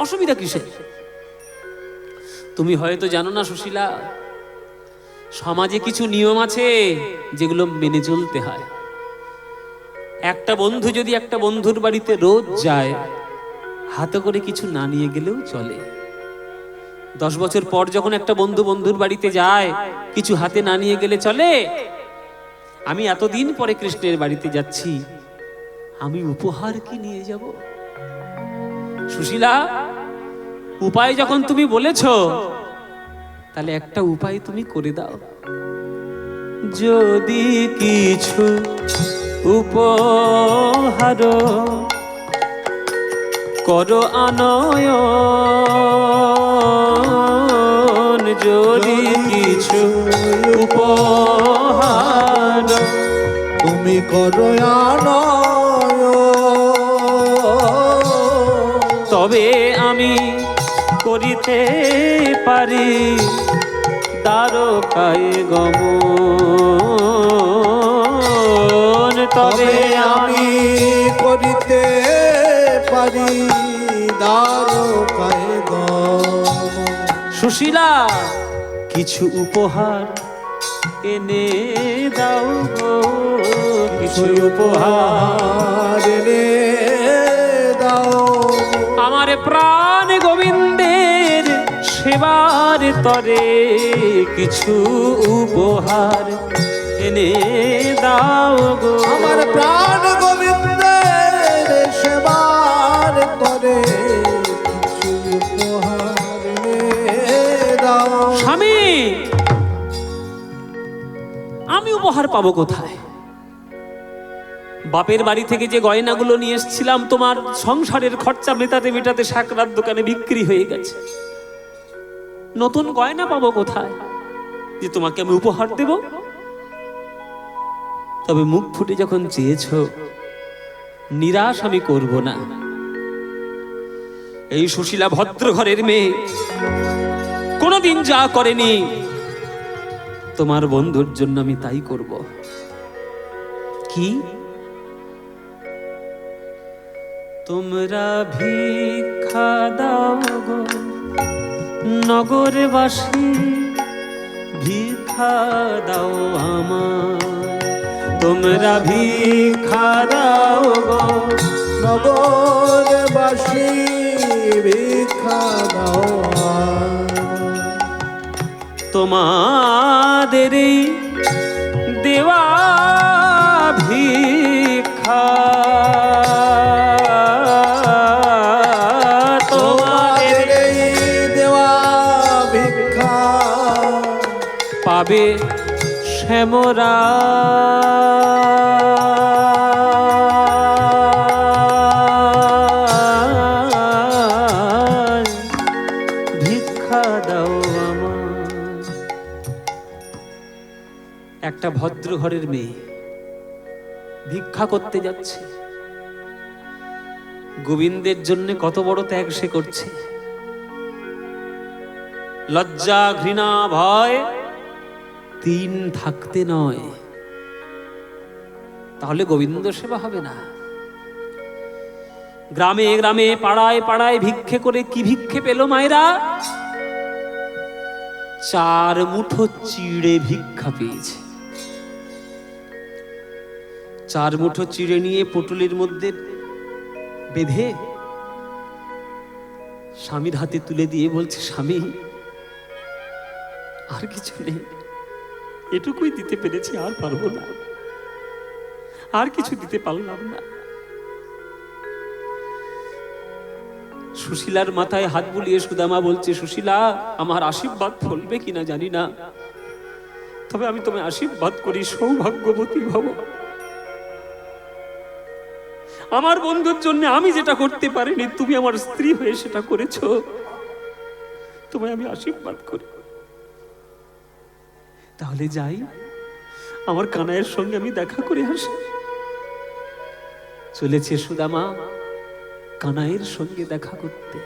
[SPEAKER 1] অসুবিধা কিসের? তুমি হয়তো জানো না সুশীলা, সমাজে কিছু নিয়ম আছে যেগুলো মেনে চলতে হয়। একটা বন্ধু যদি একটা বন্ধুর বাড়িতে রোজ যায়, হাতে করে কিছু না নিয়ে গেলেও চলে। 10 বছর পর যখন একটা বন্ধু বন্ধুর বাড়িতে যায়, কিছু হাতে না নিয়ে গেলে চলে? আমি এতদিন পরে কৃষ্ণের বাড়িতে যাচ্ছি, আমি উপহার কি নিয়ে যাব? সুশীলা, উপায় যখন তুমি বলেছ তাহলে একটা উপায় তুমি করে দাও। যদি কিছু উপহার করো আনয়ন, যদি কিছু উপহার
[SPEAKER 2] তুমি করো আনয়ন,
[SPEAKER 1] তবে আমি করিতে পারি দ্বারকায় গমন, তবে আমি
[SPEAKER 2] করিতে পারি দ্বারকায় গমন।
[SPEAKER 1] সুশীলা, কিছু উপহার এনে দাও গো, কিছু উপহার
[SPEAKER 2] এনে দাও।
[SPEAKER 1] আমার প্রাণ গোবিন্দের সেবার তরে কিছু উপহার এনে দাও গো।
[SPEAKER 2] আমার প্রাণ গোবিন্দের সেবার তরে কিছু উপহার এনে দাও।
[SPEAKER 1] স্বামী, আমি উপহার পাবো কোথায়? বাপের বাড়ি থেকে যে গয়নাগুলো নিয়ে এসেছিলাম তোমার সংসারের খরচা মেটাতে মেটাতে সাকরার দোকানে বিক্রি হয়ে গেছে। নতুন গয়না পাবো কোথায় যে তোমাকে আমি উপহার দেব? তবে মুখ ফুটে যখন চেয়েছো, নিরাশ আমি করব না। এই সুশীলা ভদ্র ঘরের মেয়ে, কোনোদিন যা করেনি, তোমার বন্ধুর জন্য আমি তাই করব। কি তোমরা ভিক্ষা দাও গো নগরবাসী, ভিক্ষা দাও আমায়। তোমরা ভিক্ষা দাও গো
[SPEAKER 2] নগরবাসী, ভিক্ষা দাও।
[SPEAKER 1] তোমাদের এই দেওয়া ভিক্ষা,
[SPEAKER 2] তোমাদের এই দেওয়া ভিক্ষা
[SPEAKER 1] পাবে শ্যামরা। ভিক্ষা দাও আমায়। একটা ভদ্র ঘরের মেয়ে ভিক্ষা করতে যাচ্ছে। গোবিন্দের জন্য কত বড় ত্যাগ সে করছে। লজ্জা, ঘৃণা, ভয় তিন থাকতে নয়, তাহলে গোবিন্দ সেবা হবে না। গ্রামে গ্রামে পাড়ায় পাড়ায় ভিক্ষে করে কি ভিক্ষে পেল মায়েরা? 4 মুঠো চিড়ে ভিক্ষা পেয়েছে। 4 মুঠো চিড়ে নিয়ে পটুলির মধ্যে বেঁধে স্বামীর হাতে তুলে দিয়ে বলছে, স্বামী আর কিছু নেই, এটুকুই দিতে পেরেছি, আর পারবো না, আর কিছু দিতে পারলাম না। সুশীলার মাথায় হাত বুলিয়ে সুদামা বলছে, সুশীলা আমার আশীর্বাদ ফলবে কিনা জানি না, তবে আমি তোমায় আশীর্বাদ করি সৌভাগ্যবতী ভব। আমার বন্ধুর জন্য আমি যেটা করতে পারিনি তুমি আমার স্ত্রী হয়ে সেটা করেছো, তোমায় আমি আশীর্বাদ করি। তাহলে যাই, আমার কানাইয়ের সঙ্গে আমি দেখা করে আসি। চলেছে সুদামা কানাইয়ের সঙ্গে দেখা করতে।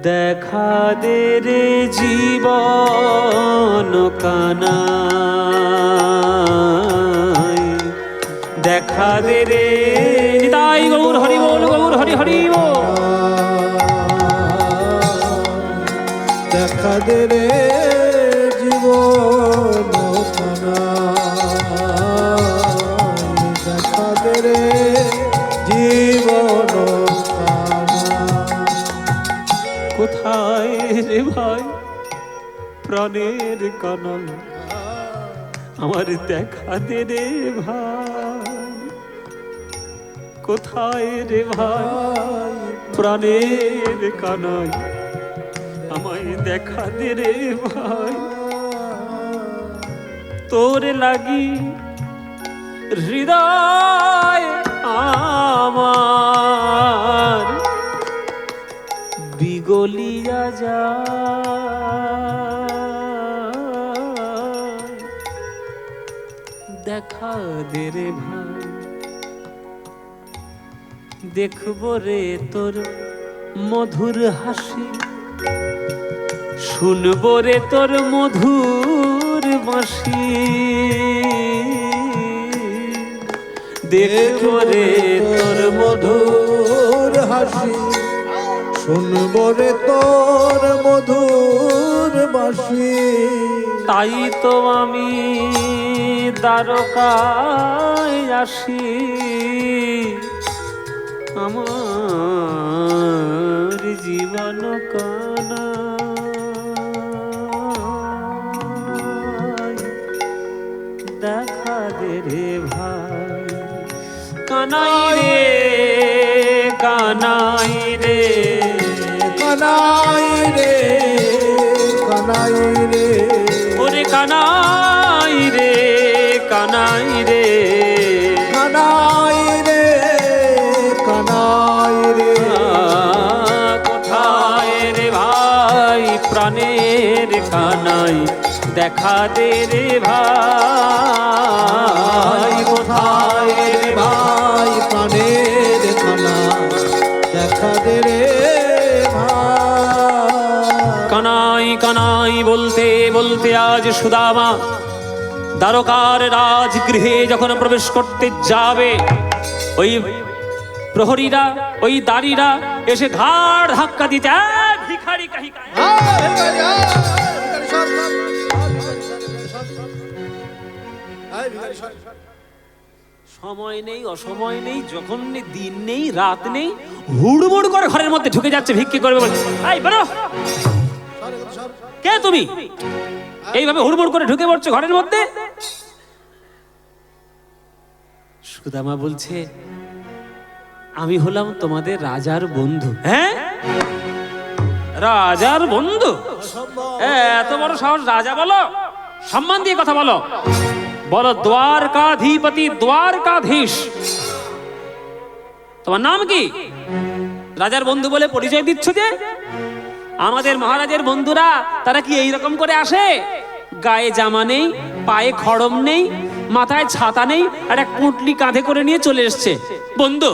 [SPEAKER 1] দেখা দে রে জীবন কানাই, দেখা দে রে নিতাই গৌর হরি বল, গৌর হরি হরি বল।
[SPEAKER 2] দেখা দে রে জীবন কানাই, দেখা দে রে জীবন কানাই।
[SPEAKER 1] কোথায় রে ভাই প্রাণের কানাই, আমার দেখা দে রে ভাই। কোথায় রে ভাই প্রাণের কানাই, আমায় দেখা দে রে ভাই। তোর লাগি হৃদয় আমার বিগলিয়া যায়, দেখা দে রে ভাই। দেখব রে তোর মধুর হাসি, শুনব রে তোর মধুর বাঁশি, দেখব রে তোর
[SPEAKER 2] মধুর হাসি, শুনব রে তোর মধুর বাঁশি।
[SPEAKER 1] তাই তো আমি দ্বারকায় আসি, আমার জীবন কানা দেখা দে রে ভাই। কানাই রে কানাই রে
[SPEAKER 2] কানাই রে কানাই রে,
[SPEAKER 1] ওরে কানাই রে কানাই রে
[SPEAKER 2] কানাই রে কানাই রে।
[SPEAKER 1] কোথায় রে ভাই প্রাণের কানাই, দেখা দে রে ভাই। কোথায় রে
[SPEAKER 2] ভাই প্রাণের কানাই, দেখা দে রে ভাই।
[SPEAKER 1] কানাই কানাই বলতে বলতে আজ সুদামা দ্বারকার রাজগৃহে যখন প্রবেশ করতে যাবে, ওই প্রহরীরা ওই দাঁড়িরা এসে ঘাড় ধাক্কা দিতে ভিখারি কাহিকা সময় নেই অসময় নেই, যখন নেই দিন নেই রাত নেই, হুড়মুড় করে ঘরের মধ্যে ঢুকে যাচ্ছে ভিক্ষে করবে বলে। এই বেরো, কে তুমি? এইভাবে হুড়মুড় করে ঢুকে পড়ছো ঘরের মধ্যে। সুদামা বলছে, আমি হলাম তোমাদের রাজার বন্ধু। হ্যাঁ, রাজার বন্ধু? এত বড় সাহস! রাজা বলো, সম্মান দিয়ে কথা বলো। বলো দ্বারকাধিপতি, দ্বারকাধীশ। তোমার নাম কি? রাজার বন্ধু বলে পরিচয় দিচ্ছ যে? আমাদের মহারাজের বন্ধুরা তারা কি এইরকম করে আসে? গায়ে জামা নেই, পায়ে খড়ম নেই, মাথায় ছাতা নেই, আর এক পুঁটলি কাঁধে করে নিয়ে চলে এসছে বন্ধু।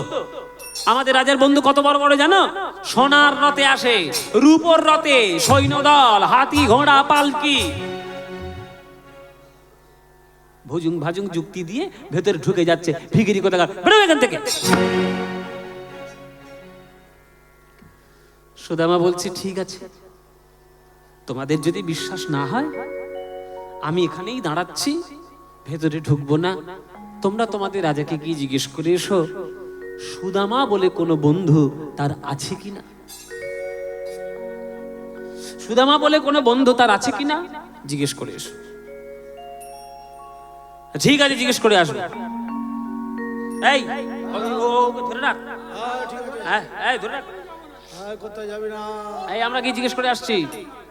[SPEAKER 1] আমাদের রাজার বন্ধু কত বড় বড় জানো? সোনার রথে আসে, রূপোর রথে, সৈন্যদল, হাতি ঘোড়া পালকি। ভুজুং ভাজুং যুক্তি দিয়ে ভেতরে ঢুকে যাচ্ছে ভিখিরি কোথাকার। বেরো এখান থেকে। সুদামা বলছে, ঠিক আছে, তোমাদের যদি বিশ্বাস না হয় আমি এখানেই দাঁড়াচ্ছি, ভেতরে ঢুকবো না। তোমরা তোমাদের রাজাকে কি জিজ্ঞেস করে এসো, সুদামা বলে কোনো বন্ধু তার আছে কিনা। সুদামা বলে কোনো বন্ধু তার আছে কিনা জিজ্ঞেস করে এসো। ঠিক আছে, জিজ্ঞেস করে আসবো। এই ধরে রাখ, এই ধরে রাখ।
[SPEAKER 2] কোথায় যাবি না?
[SPEAKER 1] এই আমরা কি জিজ্ঞেস করে আসছি?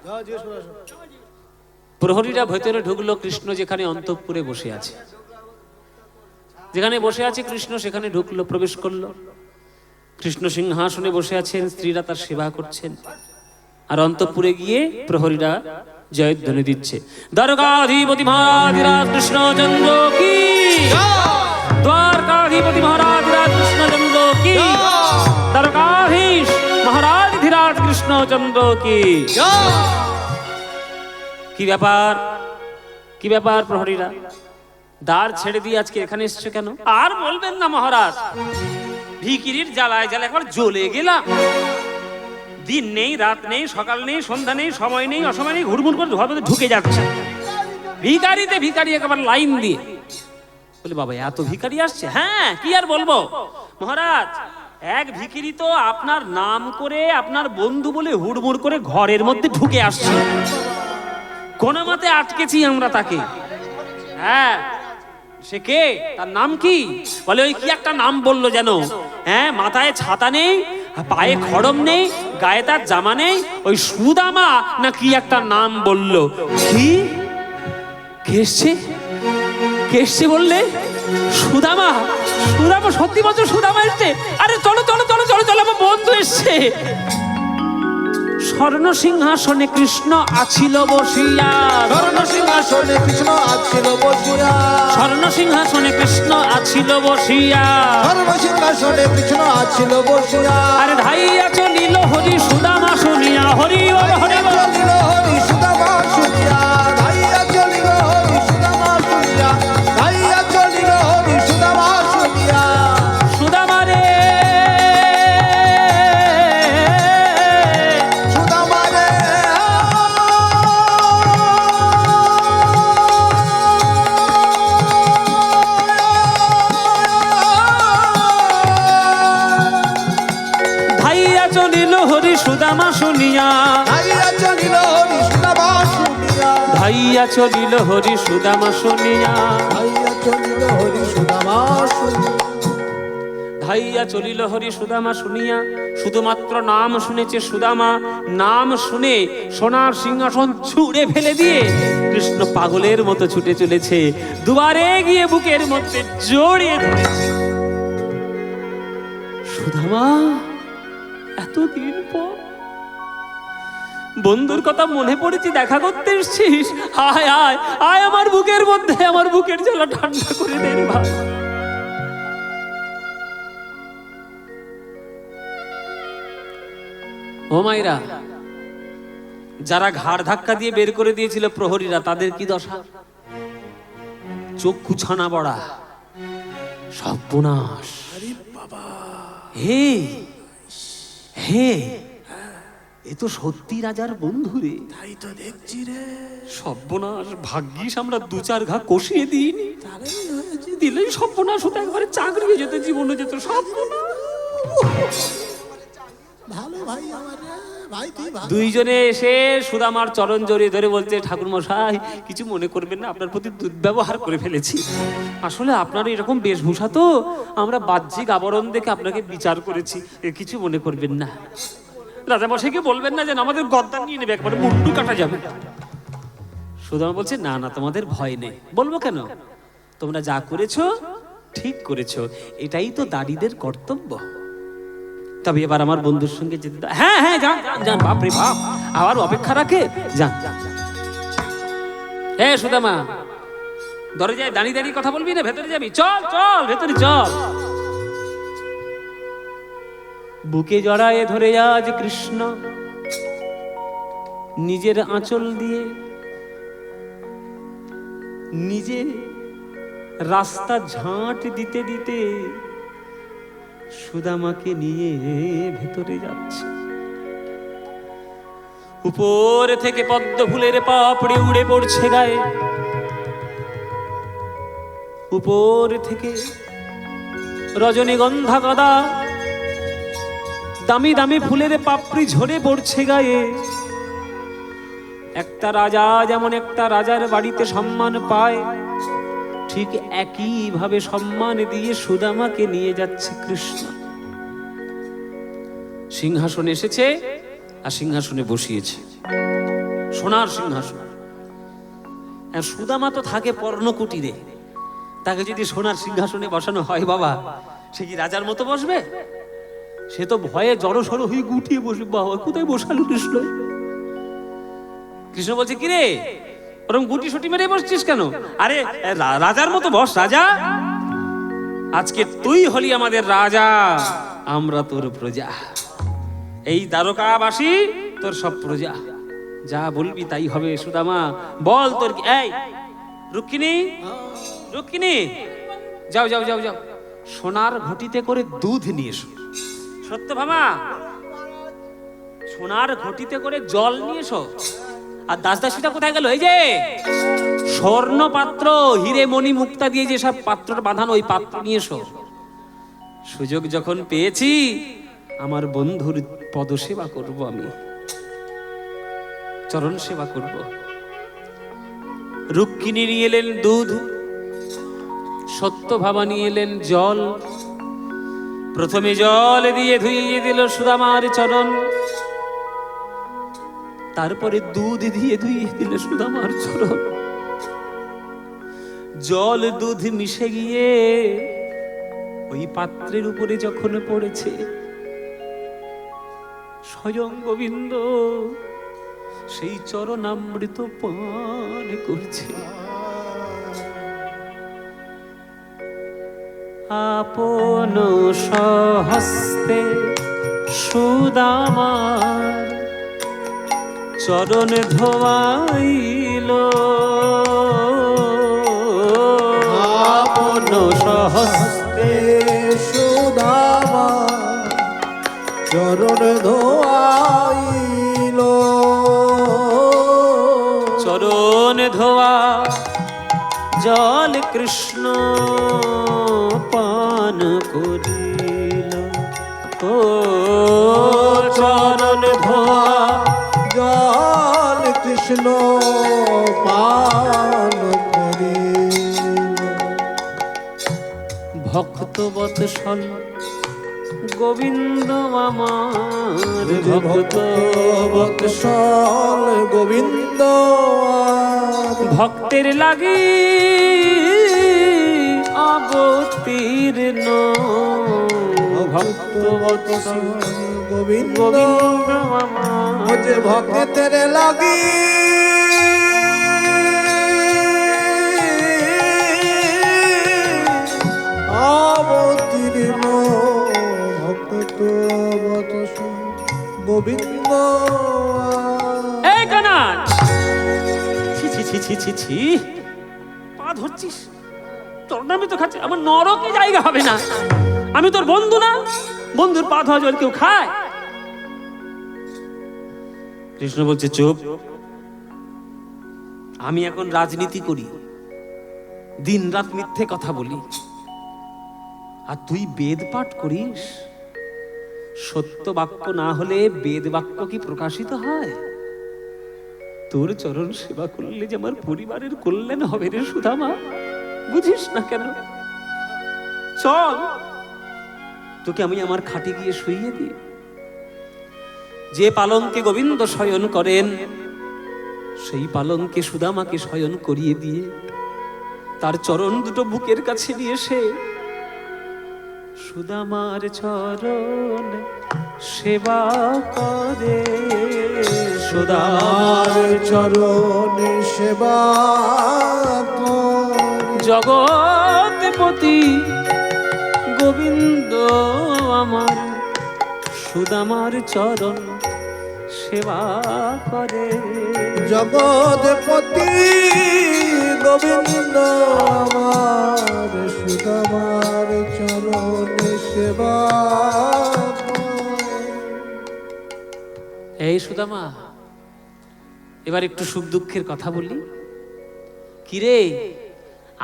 [SPEAKER 2] যাও, জিজ্ঞেস করে আসো।
[SPEAKER 1] প্রহরীরা ভেতরে ঢুকলো। কৃষ্ণ যেখানে অন্তঃপুরে বসে আছে, যেখানে বসে আছে কৃষ্ণ, সেখানে ঢুকলো, প্রবেশ করলো। কৃষ্ণ সিংহাসনে বসে আছেন, স্ত্রীরা তার সেবা করছেন। আর অন্তঃপুরে গিয়ে প্রহরীরা জয়ধ্বনি দিচ্ছে, দ্বারকাধিপতি মহারাজ কৃষ্ণচন্দ্র কি, দ্বারকাধিপতি মহারাজ কৃষ্ণচন্দ্র কি, দ্বারকাধীশ মহারাজ ধীরাজ কৃষ্ণচন্দ্র কি। কি ব্যাপার, কি ব্যাপার প্রহরীরা? দ্বার ছেড়ে দিয়ে আজকে এখানে এসছো কেন? আর বলবেন না মহারাজ, ভিখিরির জ্বালায় জ্বালায় একবার জ্বলে গেলাম। দিন নেই রাত নেই, সকাল নেই সন্ধ্যা নেই, সময় নেই অসময় নেই, হুড়মুড় করে ঘর মধ্যে ঢুকে যাচ্ছে ভিখারিতে ভিখারি একেবারে লাইন দিয়ে। বলে, বাবা এত ভিখারি আসছে? হ্যাঁ, কি আর বলবো মহারাজ, এক ভিখিরি তো আপনার নাম করে আপনার বন্ধু বলে হুড়মুড় করে ঘরের মধ্যে ঢুকে আসছে। কোন মতে আটকেছি আমরা তাকে। হ্যাঁ, সে কে? তার নাম কি? বলে ওই কি একটা নাম বললো যেন। হ্যাঁ, মাথায় ছাতা নেই, পায়ে খড়ম নেই, গায়ে তার জামা নেই, ওই সুদামা না কি একটা নাম বললো। কি কেসছে? কেসছে বললে? সুদামা? সুদামা? সত্যি বলছো সুদামা এসছে? আরে চলো চলো চলো চলো চলো, আমার বন্ধু এসছে। স্বর্ণ সিংহাসনে কৃষ্ণ আছিল বসিয়া,
[SPEAKER 2] স্বর্ণ সিংহাসনে কৃষ্ণ আছিল বসিয়া,
[SPEAKER 1] স্বর্ণ সিংহাসনে কৃষ্ণ আছিল বসিয়া,
[SPEAKER 2] স্বর্ণ সিংহাসনে কৃষ্ণ আছিল বসিয়া।
[SPEAKER 1] আরে ধাইয়া চলিল হরি সুদামা শুনিয়া, হরি বল হরি বল।
[SPEAKER 2] চলিল হরি সুদামা শুনিয়া, ধাইয়া চলিল হরি সুদামা শুনিয়া, ধাইয়া চলিল হরি সুদামা শুনিয়া।
[SPEAKER 1] সুদামা রে,
[SPEAKER 2] সুদামা রে,
[SPEAKER 1] ধাইয়া চলিল হরি সুদামা শুনিয়া,
[SPEAKER 2] ধাইয়া চলিল হরি সুদামা শুনিয়া,
[SPEAKER 1] ধাইয়া চলিল হরি সুদামা শুনিয়া,
[SPEAKER 2] ধাইয়া চলিল হরি সুদামা শুনিয়া।
[SPEAKER 1] ধাইয়া চলিল হরি সুদামা শুনিয়া। শুধুমাত্র নাম শুনেছে সুদামা, নাম শুনে সোনার সিংহাসন ছুঁড়ে ফেলে দিয়ে কৃষ্ণ পাগলের মতো ছুটে চলেছে, দুবারে গিয়ে বুকের মধ্যে জড়িয়ে ধরেছে। সুদামা, এতদিন পর বন্ধুর কথা মনে পড়েছি, দেখা করতে এসছিস? আয় আয় আয় আমার বুকের মধ্যে, আমার বুকের জ্বালা ঠান্ডা করে দে রে ভাই। ও মাইরা, যারা ঘাড় ধাক্কা দিয়ে বের করে দিয়েছিল প্রহরীরা, তাদের কি দশা? চক্ষু ছানা বড়া, সর্বনাশ। হে হে, এ তো সত্যি রাজার বন্ধু রে।
[SPEAKER 2] তাই তো দেখছি রে।
[SPEAKER 1] সর্বনাশ, ভাগ্যিস আমরা দু চার ঘা কষিয়ে দিইনি,
[SPEAKER 2] তাহলেই হয়েছে।
[SPEAKER 1] দিলেই সর্বনাশ হতো, একবারে চাকরি যেত, জীবনে যেত সব।
[SPEAKER 2] ভালো ভাই আমার রে, ভাই তুই ভালো।
[SPEAKER 1] দুইজনে এসে সুদামার চরণ জড়িয়ে ধরে বলছে, ঠাকুর মশাই কিছু মনে করবেন না, আপনার প্রতি দুর্ব্যবহার করে ফেলেছি। আসলে আপনার এরকম বেশভূষা তো আমরা বাহ্যিক আবরণ দেখে আপনাকে বিচার করেছি, কিছু মনে করবেন না। রাজা মশাইকে বলবেন না যেন আমাদের গদ্দান নিয়ে নেবে, একবারে মুন্ডু কাটা যাবে। সুদামা বলছে, না না, তোমাদের ভয় নেই। বলবো কেন? তোমরা যা করেছো ঠিক করেছো, এটাই তো দাড়িদের কর্তব্য। তবে এবার আমার বন্ধুর সঙ্গে যেতে দাও। হ্যাঁ হ্যাঁ, যান যান যান, বাপরে বাপ, আবার অপেক্ষা রাখে, যান। হ্যাঁ সুদামা, দরজায় দাঁড়িয়ে দাঁড়িয়ে কথা বলবি না, ভেতরে যাবি? চল চল, ভেতরে চল। বুকে জড়ায়ে ধরে আজ কৃষ্ণ নিজের আঁচল দিয়ে নিজে রাস্তা ঝাঁট দিতে দিতে সুদামাকে নিয়ে ভেতরে যাচ্ছে। উপর থেকে পদ্ম ফুলের পাপড়ি উড়ে পড়ছে গায়ে, উপর থেকে রজনীগন্ধা গদা দামি দামি ফুলের পাপড়ি ঝরে পড়ছে গায়ে। একটা রাজা যেমন একটা রাজার বাড়িতে সম্মান পায়, ঠিক একই ভাবে সম্মান দিয়ে সুদামাকে নিয়ে যাচ্ছে কৃষ্ণ। সিংহাসনে এসেছে আর সিংহাসনে বসিয়েছে, সোনার সিংহাসন। আর সুদামা তো থাকে পর্ণকুটিরে, তাকে যদি সোনার সিংহাসনে বসানো হয় বাবা, সে কি রাজার মতো বসবে? সে তো ভয়ে জড়সড় হয়ে গুটিয়ে বসবে। বাবা, কোথায় বসালো কৃষ্ণ? কৃষ্ণ বলছে, কিরে ওরকম গুটি সুটি মেরে বসছিস কেন? আরে রাজার মতো বস রাজা, আজকে তুই হলি আমাদের রাজা, আমরা তোর প্রজা। এই দ্বারকাবাসী তোর সব প্রজা, যা বলবি তাই হবে। সুদামা বল তোর কি? এই রুক্মিণী, রুক্মিণী, যাও যাও যাও যাও, সোনার ঘটিতে করে দুধ নিয়ে এসো। সত্যভামা, সোনার ঘটিতে করে জল নিয়ে এসো। আর দাসদাসীটা কোথায় গেল? এই যে স্বর্ণ পাত্র, হিরে মণি মুক্তা দিয়ে যে সব পাত্র বাঁধানো, ওই পাত্র নিয়ে এসো। সুযোগ যখন পেয়েছি আমার বন্ধুর পদসেবা করব, আমি চরণ সেবা করব। রুক্মিণী নিয়ে এলেন দুধ, সত্যভামা নিয়ে এলেন জল। প্রথমে জল দিয়ে ধুইয়ে দিল সুদামার চরণ, তারপরে দুধ দিয়ে ধুইয়ে দিল সুদামার চরণ। জল দুধ মিশে গিয়ে ওই পাত্রের উপরে যখন পড়েছে, স্বয়ং গোবিন্দ সেই চরণামৃত পান করছে। আপন সহস্তে সুদামার চরণ ধোয়াইল, আপন সহস্তে
[SPEAKER 2] সুদামা চরণ ধোয়াইল।
[SPEAKER 1] চরণ ধোয়া জল কৃষ্ণ পান করিল। ও চরণ ধোয়া
[SPEAKER 2] জল কৃষ্ণ পান করিল।
[SPEAKER 1] ভক্ত বৎসল গোবিন্দ আমার, ভক্ত
[SPEAKER 2] বৎসল গোবিন্দ
[SPEAKER 1] ভক্তের লাগি অবতীর্ণ। ভক্ত বৎসল
[SPEAKER 2] গোবিন্দ
[SPEAKER 1] গোবিন্দ আমার,
[SPEAKER 2] যে ভক্তের লাগি অবতীর্ণ। ভক্ত বৎসল গোবিন্দ।
[SPEAKER 1] এই কানান, ছি ছি ছি ছি ছি ছি, পা ধরছিস? তোর নামে তো খাচ্ছে, আমার নরকে জায়গা হবে না। আমি তোর বন্ধু না? বন্ধুর পা ধোয়া জল কেউ খায়? কৃষ্ণ বলছে চুপ, আমি এখন রাজনীতি করি, দিন রাত মিথ্যে কথা বলি, আর তুই বেদ পাঠ করিস। সত্য বাক্য না হলে বেদ বাক্য কি প্রকাশিত হয়? তোর চরণ সেবা করলে যে আমার পরিবারের কল্যাণ হবে রে সুদামা, বুঝিস না কেন? চল, তোকে আমি আমার খাটে গিয়ে শুইয়ে দিই। যে পালঙ্কে গোবিন্দ শয়ন করেন, সেই পালঙ্কে সুদামাকে শয়ন করিয়ে দিয়ে তার চরণ দুটো বুকের কাছে নিয়ে এসে সুদামার চরণ সেবা করে। সুদামার
[SPEAKER 2] চরণে সেবা করে।
[SPEAKER 1] জগৎপতি গোবিন্দ আমার সুদামার চরণ সেবা করে।
[SPEAKER 2] জগৎপতি গোবিন্দ আমার সুদামার চরণে সেবা করে।
[SPEAKER 1] এই সুদামা, এবার একটু সুখ দুঃখের কথা বলি। কিরে,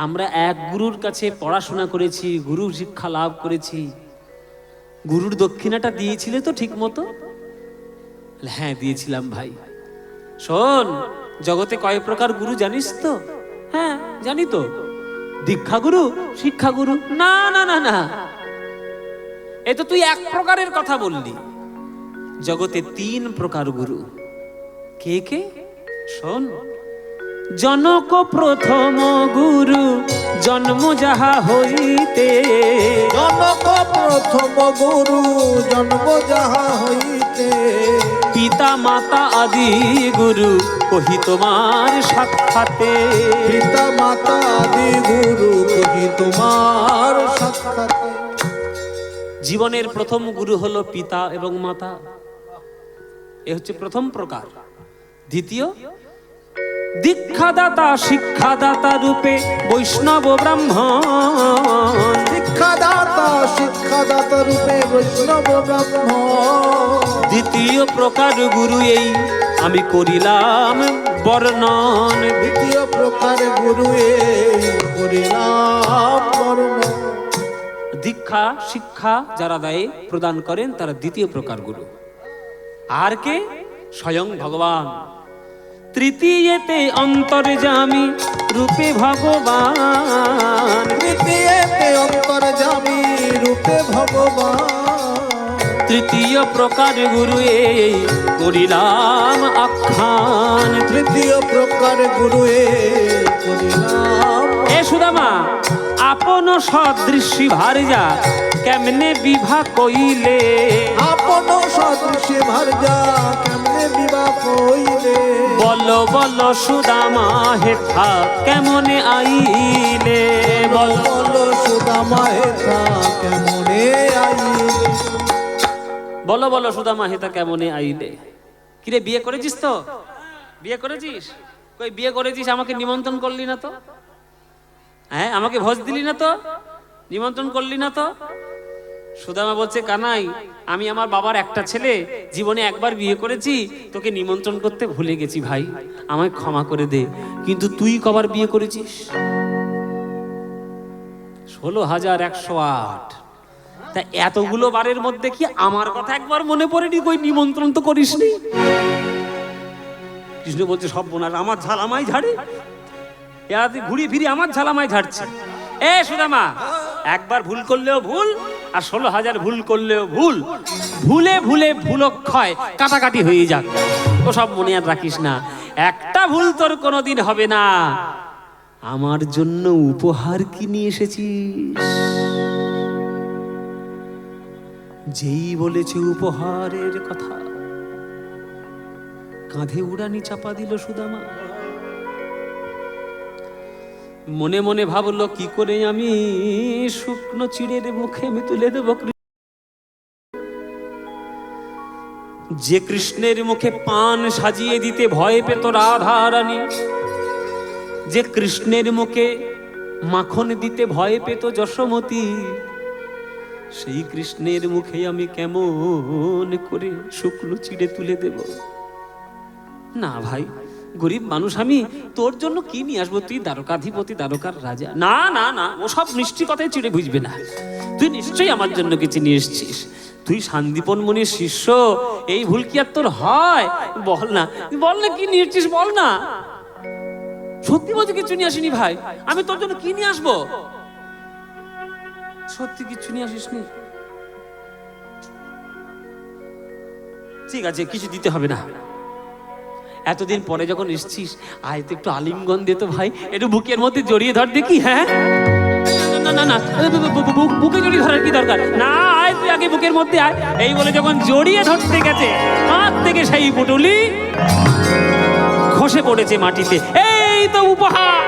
[SPEAKER 1] আমরা এক গুরুর কাছে পড়াশোনা করেছি, গুরু শিক্ষা লাভ করেছি, গুরুর দক্ষিণাটা দিয়েছিলে তো ঠিক মতো? হ্যাঁ দিয়েছিলাম ভাই। শোন, জগতে কয় প্রকার গুরু জানিস তো? হ্যাঁ জানি তো। দীক্ষা গুরু, শিক্ষা গুরু। না না না না, এ তো তুই এক প্রকারের কথা বললি। জগতে তিন প্রকার গুরু। কে কে? শোন, জনক প্রথম গুরু, জন্ম যাহা হইতে।
[SPEAKER 2] জনক প্রথম গুরু, জন্ম যাহা হইতে।
[SPEAKER 1] পিতা মাতা আদি গুরু, কহি তোমার সাক্ষাতে।
[SPEAKER 2] পিতা মাতা আদি গুরু, কহি তোমার সাক্ষাতে।
[SPEAKER 1] জীবনের প্রথম গুরু হলো পিতা এবং মাতা, এ হচ্ছে প্রথম প্রকার। দ্বিতীয়, দীক্ষাদাতা শিক্ষাদাতা রূপে বৈষ্ণব ব্রাহ্মণ।
[SPEAKER 2] শিক্ষাদাতা রূপে বৈষ্ণব ব্রাহ্মণ।
[SPEAKER 1] দ্বিতীয় প্রকার গুরু এই আমি করিলাম বর্ণন।
[SPEAKER 2] দ্বিতীয় প্রকার গুরু এই করিলাম বর্ণন।
[SPEAKER 1] দীক্ষা শিক্ষা যারা দেয়, প্রদান করেন, তারা দ্বিতীয় প্রকার গুরু। আর কে? স্বয়ং ভগবান। তৃতীয়তে অন্তর্যামী রূপে ভগবান।
[SPEAKER 2] তৃতীয়তে অন্তর্যামী রূপে ভগবান।
[SPEAKER 1] তৃতীয় প্রকার গুরু এই করিলাম আখ্যান।
[SPEAKER 2] তৃতীয় প্রকার গুরু এই করিলাম।
[SPEAKER 1] এ সুদামা, আপন সদৃশী ভারজা কেমনে বিবাহ কইলে।
[SPEAKER 2] আপন সদৃশে ভারজা কেমনে বিবাহ কইলে।
[SPEAKER 1] বল বল সুদামা হেথা কেমনে আইলে। বল
[SPEAKER 2] বল সুদামা হেথা কেমনে আইলে।
[SPEAKER 1] বলো বলো সুদামা হেথা কেমনে আইলে। কিরে, বিয়ে করেছিস তো? বিয়ে করেছিস? কই বিয়ে করেছিস, আমাকে নিমন্ত্রণ করলি না তো? হ্যাঁ, আমাকে ভোজ দিলি না তো, নিমন্ত্রণ করলি না তো? সুদামা বলছে, কানাই, আমি আমার বাবার একটা ছেলে, জীবনে একবার বিয়ে করেছি, তোকে নিমন্ত্রণ করতে ভুলে গেছি ভাই, আমায় ক্ষমা করে দে। কিন্তু তুই কবার বিয়ে করেছিস? 16,108। তা এতগুলো বারের মধ্যে কি আমার কথা একবার মনে পড়েনি? কই নিমন্ত্রণ তো করিসনি। কৃষ্ণ বলছে, সব বোনার আমার ঝালামাই ঝাড়ে, ঘুরি ফিরি আমার ঝালামাই ঝাড়ছে। এ সুদামা, একবার ভুল করলেও ভুল, আর 16,000 ভুল করলেও ভুল। ভুলে ভুলে ভুলক্ষয় কাটাকাটি হয়ে যাক, ও সব মনে আর রাখিস না। একটা ভুল তোর কোনোদিন হবে না। আমার জন্য উপহার কি নিয়ে এসেছিস? যেই বলেছে উপহারের কথা, কাঁধে উড়ানি চাপা দিল সুদামা। মনে মনে ভাবলো, কি করে আমি শুকনো চিড়ের মুখে আমি তুলে দেব। যে কৃষ্ণের মুখে পান সাজিয়ে দিতে ভয় পেত রাধা রানী, যে কৃষ্ণের মুখে মাখন দিতে ভয় পেত যশোমতী, সেই কৃষ্ণের মুখে আমি কেমন করে শুকনো চিড়ে তুলে দেব? না ভাই, গরিব মানুষ আমি, তোর জন্য কি নিয়ে আসবো? তুই দ্বারকাধিপতি, দ্বারকার রাজা। না না না, ওসব মিষ্টি কথায় চিড়ে বুঝবে না। তুই নিশ্চয়ই আমার জন্য কিছু নিয়ে এসছিস। তুই শান্তিপন মুনির শিষ্য, এই ভুল কি আর তোর হয়? বল না, বল না কি নিয়ে এসছিস, বল না। সত্যি বলছি কিছু নিয়ে আসিনি ভাই, আমি তোর জন্য কি নিয়ে আসবো? সত্যি কিছু নিয়ে আসিস নি? ঠিক আছে, কিছু দিতে হবে না। এতদিন পরে যখন এসছিস, আয় তো একটু আলিঙ্গন দে তো ভাই, একটু বুকের মধ্যে জড়িয়ে ধর দেখি। হ্যাঁ না না না, বুকে জড়িয়ে ধরার কি দরকার? না, আয় তুই আগে বুকের মধ্যে আয়। এই বলে যখন জড়িয়ে ধরতে গেছে, হাত থেকে সেই পুটুলি খসে পড়েছে মাটিতে। এই তো উপহার।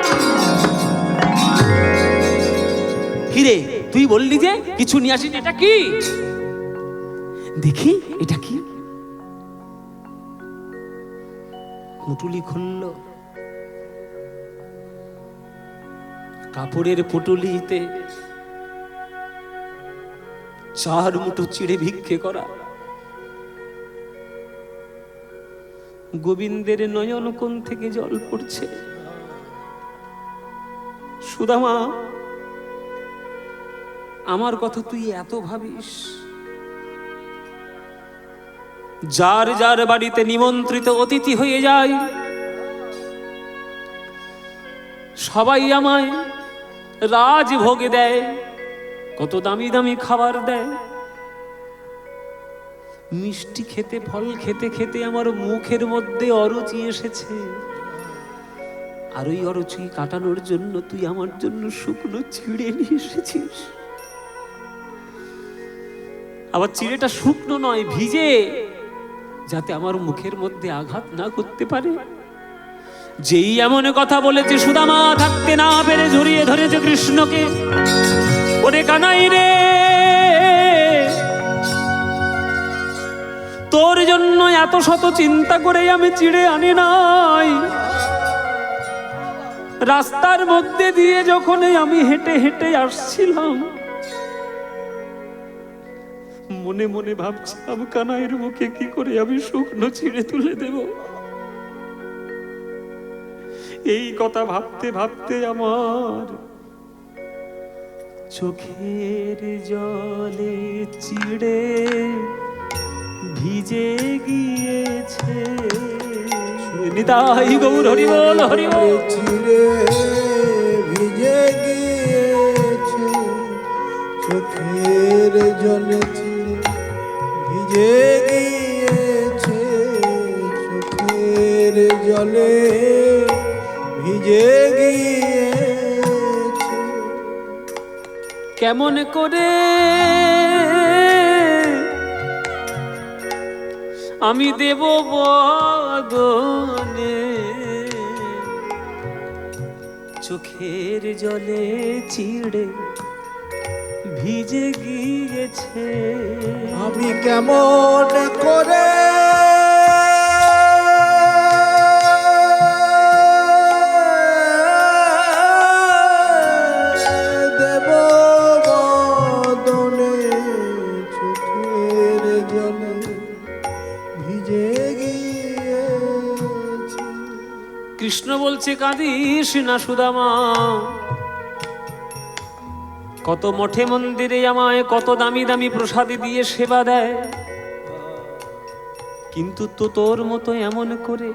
[SPEAKER 1] কিরে, তুই বললি যে কিছু নিয়ে আসিস, এটা কি দেখি? এটা কি? পুটুলি খুলল, কাপড়ের পুটুলিতে 4 মুঠো চিড়ে ভিক্ষে করা। গোবিন্দের নয়ন কোণ থেকে জল পড়ছে। সুদামা, আমার কথা তুই এত ভাবিস? যার যার বাড়িতে নিমন্ত্রিত অতিথি হয়ে যায়, সবাই আমায় রাজভোগে দেয়, কত দামি দামি খাবার দেয়। মিষ্টি খেতে, ফল খেতে খেতে আমার মুখের মধ্যে অরুচি এসেছে। আর ওই অরুচি কাটানোর জন্য তুই আমার জন্য শুকনো চিড়ে নিয়ে এসেছিস। আবার চিড়েটা শুকনো নয়, ভিজে, যাতে আমার মুখের মধ্যে আঘাত না করতে পারে। যেই এমন কথা বলেছে, সুদামা থাকতে না পেরে জড়িয়ে ধরেছে কৃষ্ণকে। ওরে কানাই রে, তোর জন্য এত শত চিন্তা করে আমি চিড়ে আনি নাই। রাস্তার মধ্যে দিয়ে যখন আমি হেঁটে হেঁটে আসছিলাম, মনে মনে ভাবছিলাম কানাইয়ের মুখে কি করে আমি শুকনো চিড়ে তুলে দেব। এই কথা ভাবতে ভাবতে আমার চোখের জলে চিড়ে ভিজে গিয়েছে। নিতাই গৌর হরি বল, হরি বল।
[SPEAKER 2] চিড়ে ভিজে গিয়েছে, চোখের জলে চিড়ে ভিজে গিয়েছে, চোখের জলে ভিজে গিয়েছে।
[SPEAKER 1] কেমন করে আমি দেব বদনে, চোখের জলে চিড়ে ভিজে গিয়েছে।
[SPEAKER 2] আমি কেমন করে দেব বদনে, চোখের জলে ভিজে গিয়েছে।
[SPEAKER 1] কৃষ্ণ বলছে, কাঁদিস না সুদামা। কত মঠে মন্দিরে আমায় কত দামি দামি প্রসাদে দিয়ে সেবা দেয়, কিন্তু তো তোর মতো এমন করে,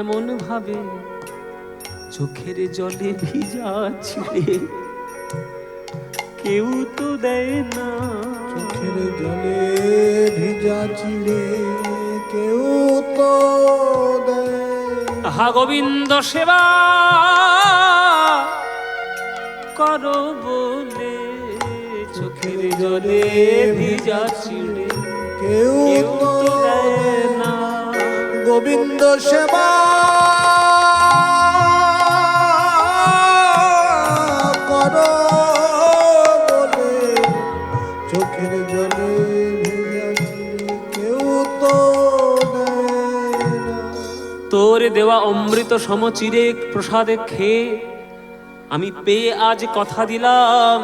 [SPEAKER 1] এমন ভাবে চোখের জলে ভিজা ছিড়ে কেউ তো দেয় না।
[SPEAKER 2] চোখের জলে ভিজা চিড়ে কেউ তো দেয়।
[SPEAKER 1] হা গোবিন্দ সেবা করো বলে, চোখের জলে ভিজা চিড়ে
[SPEAKER 2] কেউ তো
[SPEAKER 1] দেয় না।
[SPEAKER 2] গোবিন্দ সেবা করো বলে, চোখের জলে ভিজা চিড়ে কেউ তো দেয় না।
[SPEAKER 1] তোর দেওয়া অমৃত সমচিরে প্রসাদে খেয়ে আমি পেয়ে আজ কথা দিলাম,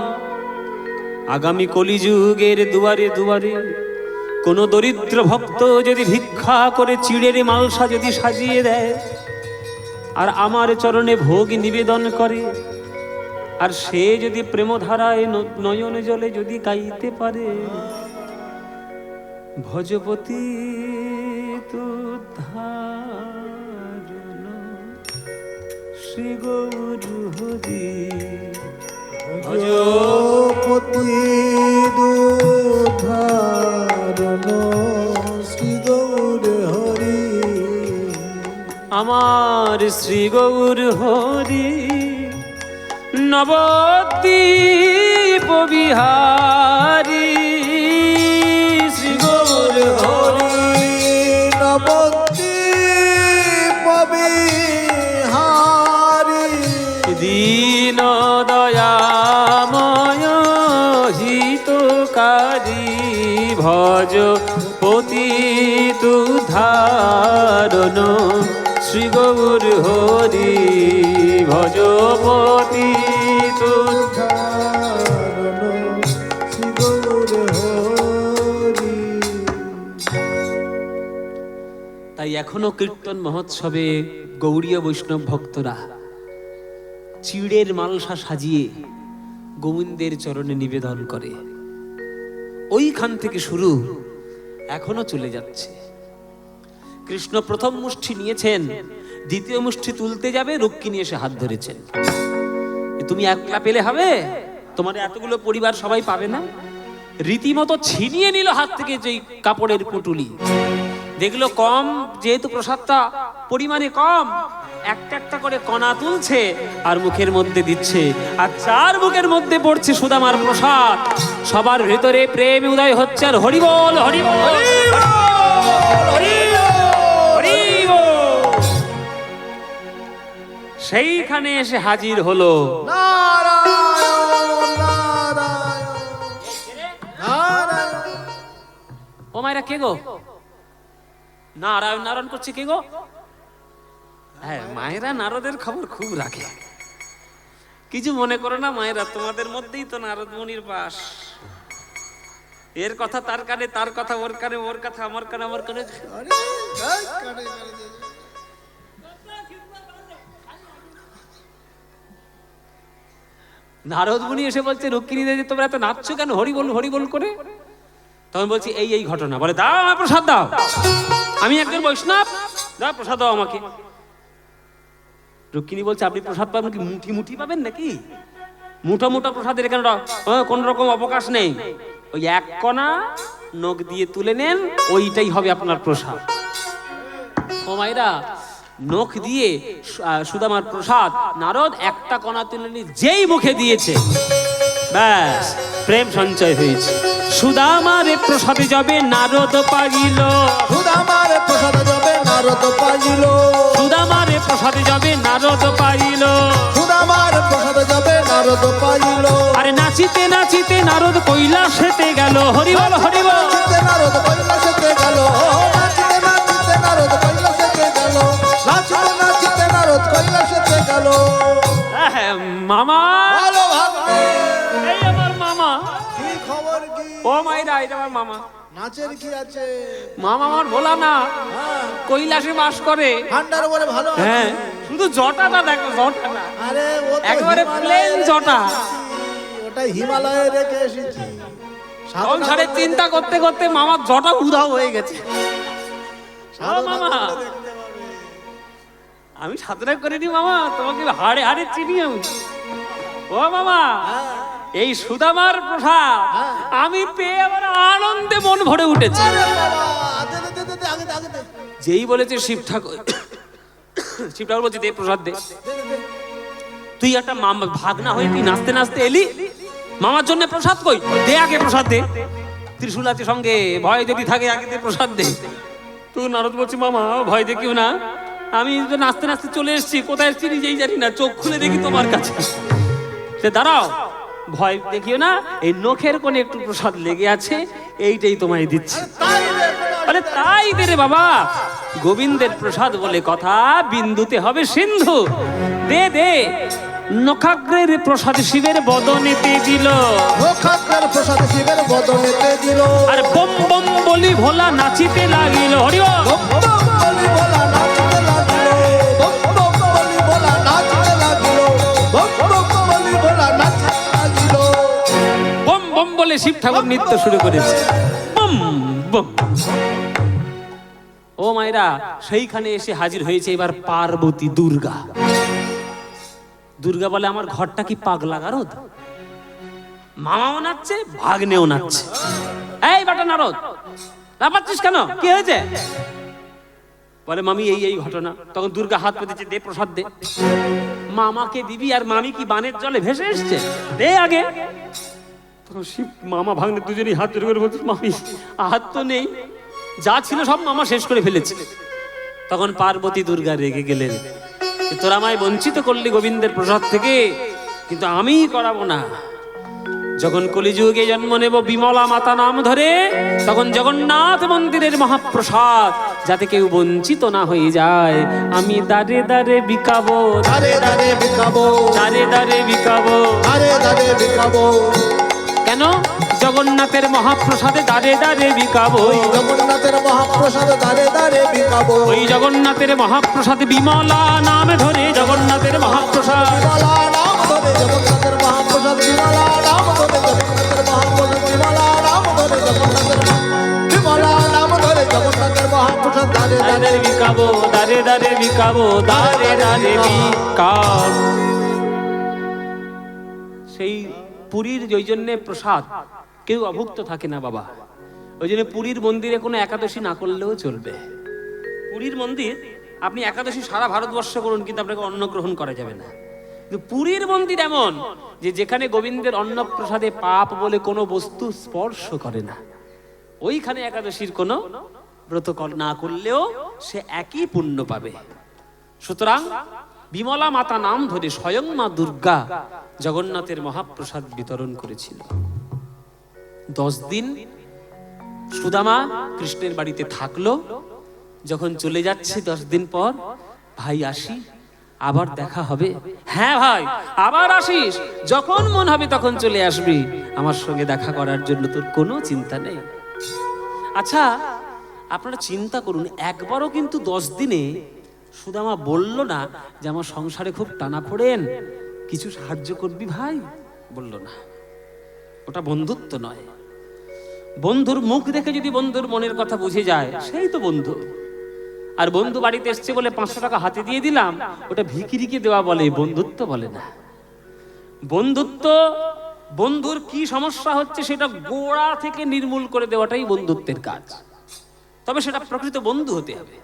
[SPEAKER 1] আগামী কলিযুগের দুয়ারে দুয়ারে কোন দরিদ্র ভক্ত যদি ভিক্ষা করে চিড়ের মালসা যদি সাজিয়ে দেয় আর আমার চরণে ভোগ নিবেদন করে, আর সে যদি প্রেমধারায় নয়ন জলে যদি গাইতে পারে, ভজপতি তুদ্ধারণ শ্রী গৌর হরি,
[SPEAKER 2] ভজপতি দুধারণ শ্রী গৌর হরি।
[SPEAKER 1] আমার শ্রী গৌর হরি নবদ্বীপ বিহারী, শ্রী গৌর হরি
[SPEAKER 2] নবদ্বীপ বিহারী।
[SPEAKER 1] দীন দয়াময় হিতকারী, ভজ পতিত উদ্ধারণ শ্রী গৌর হরি, ভজ পতিত
[SPEAKER 2] উদ্ধারণ শ্রী গৌর হরি।
[SPEAKER 1] তাই এখনো কীর্তন মহোৎসবে গৌড়ীয় বৈষ্ণব ভক্তরা চিড়ের মালসা সাজিয়ে গোবিন্দের চরণে নিবেদন করে। ওইখান থেকে শুরু, এখনো চলে যাচ্ছে। কৃষ্ণ প্রথম মুষ্টি নিয়েছেন, দ্বিতীয় মুষ্টি তুলতে যাবে, রুক্মিণী এসে হাত ধরেছেন। তুমি একলা পেলে হবে? তোমার এতগুলো পরিবার সবাই পাবে না? রীতিমতো ছিনিয়ে নিল হাত থেকে যে কাপড়ের পুটুলি। দেখলো কম, যেহেতু প্রসাদটা পরিমাণে কম, একটা একটা করে কণা তুলছে আর মুখের মধ্যে দিচ্ছে, আর চার মুখের মধ্যে পড়ছে সুদামার প্রসাদ। সবার ভেতরে প্রেম উদয় হচ্ছে, আর হরি বল হরি বল হরি বল, হরি বল। সেইখানে এসে হাজির হলো
[SPEAKER 2] নারায়ণ নারায়ণ নারায়ণ।
[SPEAKER 1] ও মায়েরা, কে গো? নারায়ণ নারায়ণ করছে কে গো? হ্যাঁ, মায়েরা নারদের খবর খুব রাখে। কিছু মনে করো না মায়েরা, তোমাদের মধ্যেই তো নারদ মুনির বাস। এর কথা তার কানে, তার কথা ওর কানে, ওর কথা আমার কানে, আমার কানে।
[SPEAKER 2] আরে গাই কানে কানে দে।
[SPEAKER 1] নারদ মুনি এসে বলছে, রুক্মিণী দেবী তোমরা এত নাচছো কেন হরি বল করে? তখন বলছি এই এই ঘটনা। বলে দাও আমার প্রসাদ দাও, আমি একজন বৈষ্ণব, দাও প্রসাদ দাও আমাকে। রুক্মিণী বলছে আপনি প্রসাদ পাবেন কি মুঠি মুঠি পাবেন নাকি? মুঠো মুঠো প্রসাদের এখানে কোন রকম অবকাশ নেই। ওই এক কণা নখ দিয়ে তুলে নেন, ওইটাই হবে আপনার প্রসাদ। ও মায়েরা, নখ দিয়ে সুদামার প্রসাদ নারদ একটা কণা তুলে নিয়ে যেই মুখে দিয়েছে, ব্যাস প্রেম সঞ্চয় হয়েছে। সুদামার প্রসাদে যাবে নারদ পাইল,
[SPEAKER 2] সুদামার প্রসাদ যাবে নারদ পাইল,
[SPEAKER 1] সুদামার প্রসাদে যাবে নারদ পাইল,
[SPEAKER 2] সুদামার প্রসাদ যাবে নারদ পাইল।
[SPEAKER 1] আরে নাচিতে নাচিতে নারদ কৈলাসেতে গেল, হরি বল হরি বল।
[SPEAKER 2] নাচিতে নারদ কৈলাসেতে গেল, নাচিতে নাচিতে নারদ কৈলাসেতে গেল, নাচিতে নাচিতে নারদ কৈলাসেতে গেল।
[SPEAKER 1] মামা,
[SPEAKER 2] ভালো ভাগ্নে,
[SPEAKER 1] এই আমার মামা।
[SPEAKER 2] কি খবর কি?
[SPEAKER 1] ও মাইরা, এটা আমার মামা।
[SPEAKER 2] নাচের কি আছে?
[SPEAKER 1] মামা আমার ভোলা না,
[SPEAKER 2] হ্যাঁ,
[SPEAKER 1] কৈলাসে বাস করে।
[SPEAKER 2] ঠান্ডার উপরে ভালো আছে।
[SPEAKER 1] হ্যাঁ, শুধু জটাটা দেখো, জটাটা
[SPEAKER 2] আরে ও তো
[SPEAKER 1] একেবারে
[SPEAKER 2] হিমালয়ে
[SPEAKER 1] প্লেন
[SPEAKER 2] রেখে
[SPEAKER 1] জটা।
[SPEAKER 2] এসেছি। ওটা হিমালয়ে রেখে এসেছি।
[SPEAKER 1] সংসারে চিন্তা করতে করতে মামার জটা উধাও হয়ে গেছে। ও মামা, আমি সাধনা করিনি মামা, তোমাকে হাড়ে হাড়ে চিনি আমি। ও মামা, এই সুদামার প্রসাদ আমি পেয়ে আমার আনন্দে মন ভরে উঠেছে।
[SPEAKER 2] আরে বাবা, দে দে দে দে, আগে দে, আগে দে।
[SPEAKER 1] যেই বলেছে শিব ঠাকুর, শিব ঠাকুর বলছে দে প্রসাদ দে।
[SPEAKER 2] দে দে দে।
[SPEAKER 1] তুই একটা মামা ভাগনা হয়ে তুই নাচতে নাচতে এলি, মামার জন্য প্রসাদ কই? দে আগে প্রসাদ দে। ত্রিশূল আছে সঙ্গে, ভয় যদি থাকে আগে দে প্রসাদ দে। তুই নারদ বলছি মামা ভয় দেখিও না, আমি তো নাচতে নাচতে চলে এসেছি, কোথায় এসেছি নিজেই জানি না, চোখ খুলে দেখি তোমার কাছে। সে দাঁড়াও, ভয় দেখিও না, এই নখের কোণে একটু প্রসাদ লেগে আছে, এইটাই তোমায় দিচ্ছি।
[SPEAKER 2] তাই রে,
[SPEAKER 1] আরে তাই দে রে বাবা, গোবিন্দের প্রসাদ বলে কথা, বিন্দুতে হবে সিন্ধু। দে দে। নখাগ্রের প্রসাদ শিবের বদনেতে দিল,
[SPEAKER 2] নখাগ্রের প্রসাদ শিবের বদনেতে দিল।
[SPEAKER 1] আর বম বম বলি ভোলা নাচিতে লাগিল। হরি বল।
[SPEAKER 2] বম বম বলি ভোলা নাচতে লাগিল, বম বম বলি ভোলা নাচতে লাগিল, বম বম বলি ভোলা নাচতে লাগিল।
[SPEAKER 1] বম বম বলে শিব ঠাকুর নৃত্য শুরু করেছে। Bomb bomb. ও মায়েরা, সেইখানে এসে হাজির হয়েছে এবার পার্বতী দুর্গা। দুর্গা বলে, আমার ঘরটা কি পাগলা গারদ? মামাও নাচছে, ভাগ্নেও নাচছে। এই বেটা নারদ, নাপাচ্ছিস কেন? কি হয়েছে? বলে, মামি এই এই ঘটনা। তখন দুর্গা হাত পেতেছে, দে প্রসাদ দে। মামাকে দিবি আর মামি কি বানের জলে ভেসে এসছে? দে আগে। তখন শিব মামা ভাগ্নে দুজনেই হাত জোড় করে বলছে, মামি হাত তো নেই, যা ছিল সব মামা শেষ করে ফেলেছে। তখন পার্বতী দুর্গা রেগে গেলেন, তোরা আমায় বঞ্চিত করলি গোবিন্দের প্রসাদ থেকে, কিন্তু আমি করাবো না। যখন কলিযুগে জন্ম নেব বিমলা মাতা নাম ধরে, তখন জগন্নাথ মন্দিরের মহাপ্রসাদ যাতে কেউ বঞ্চিত না হয়ে যায়, আমি দাঁড়ে দাঁড়ে বিকাবো,
[SPEAKER 2] দাঁড়ে দাঁড়ে বিকাবো,
[SPEAKER 1] দাঁড়ে দাঁড়ে বিকাবো।
[SPEAKER 2] দাঁড়ে দাঁড়ে বিকাবো।
[SPEAKER 1] কেন? জগন্নাথের মহাপ্রসাদে দাঁড়ে দাঁড়ে বিকাবো।
[SPEAKER 2] জগন্নাথের মহাপ্রসাদ দাঁড়ে দাঁড়ে বিকাবো।
[SPEAKER 1] ওই জগন্নাথের মহাপ্রসাদে বিমলা নাম ধরে, জগন্নাথের মহাপ্রসাদ,
[SPEAKER 2] বিমলা নাম ধরে জগন্নাথের মহাপ্রসাদ, বিমলা নাম ধরে জগন্নাথের মহাপ্রসাদ, বিমলা নাম ধরে জগন্নাথের, বিমলা নাম ধরে জগন্নাথের মহাপ্রসাদ দাঁড়ে
[SPEAKER 1] দাঁড়ে
[SPEAKER 2] দাঁড়ে
[SPEAKER 1] বিকাবো, দাঁড়ে দাঁড়ে বিকাবো, দাঁড়ে দাঁড়ে বিকাব। সেই পুরীর ওই জন্য প্রসাদ কেউ অভুক্ত থাকে না বাবা। ওই জন্য পুরীর মন্দিরে কোনো একাদশী না করলেও চলবে। পুরীর মন্দির আপনি একাদশী সারা ভারতবর্ষ করুন, কিন্তু আপনাকে অন্ন গ্রহণ করা যাবে না। কিন্তু পুরীর মন্দির এমন যে যেখানে গোবিন্দের অন্নপ্রসাদে পাপ বলে কোনো বস্তু স্পর্শ করে না, ওইখানে একাদশীর কোনো ব্রত না করলেও সে একই পুণ্য পাবে। সুতরাং বিমলা মাতা নাম ধরে স্বয়ং মা দুর্গা জগন্নাথের মহাপ্রসাদ বিতরণ করেছিল। 10 দিন সুদামা কৃষ্ণের বাড়িতে থাকলো। যখন চলে যাচ্ছে 10 দিন পর, ভাই আসি, আবার দেখা হবে। হ্যাঁ ভাই, আবার আসিস, যখন মন হবে তখন চলে আসবি, আমার সঙ্গে দেখা করার জন্য তোর কোনো চিন্তা নেই। আচ্ছা, আপনারা চিন্তা করুন, একবারও কিন্তু 10 দিনে সুদামা বলল না যে আমার সংসারে খুব টানা পড়েন, কিছু সাহায্য করবি ভাই? বলল না। ওটা বন্ধুত্ব নয়। বন্ধুর মুখ দেখে যদি বন্ধুর মনের কথা বুঝে যায়, সেই তো বন্ধু। আর বন্ধু বাড়িতে এসছে বলে 500 টাকা হাতে দিয়ে দিলাম, ওটা ভিখিরিকে দেওয়া বলে, বন্ধুত্ব বলে না। বন্ধুত্ব, বন্ধুর কি সমস্যা হচ্ছে সেটা গোড়া থেকে নির্মূল করে দেওয়াটাই বন্ধুত্বের কাজ। তবে সেটা প্রকৃত বন্ধু হতে হবে,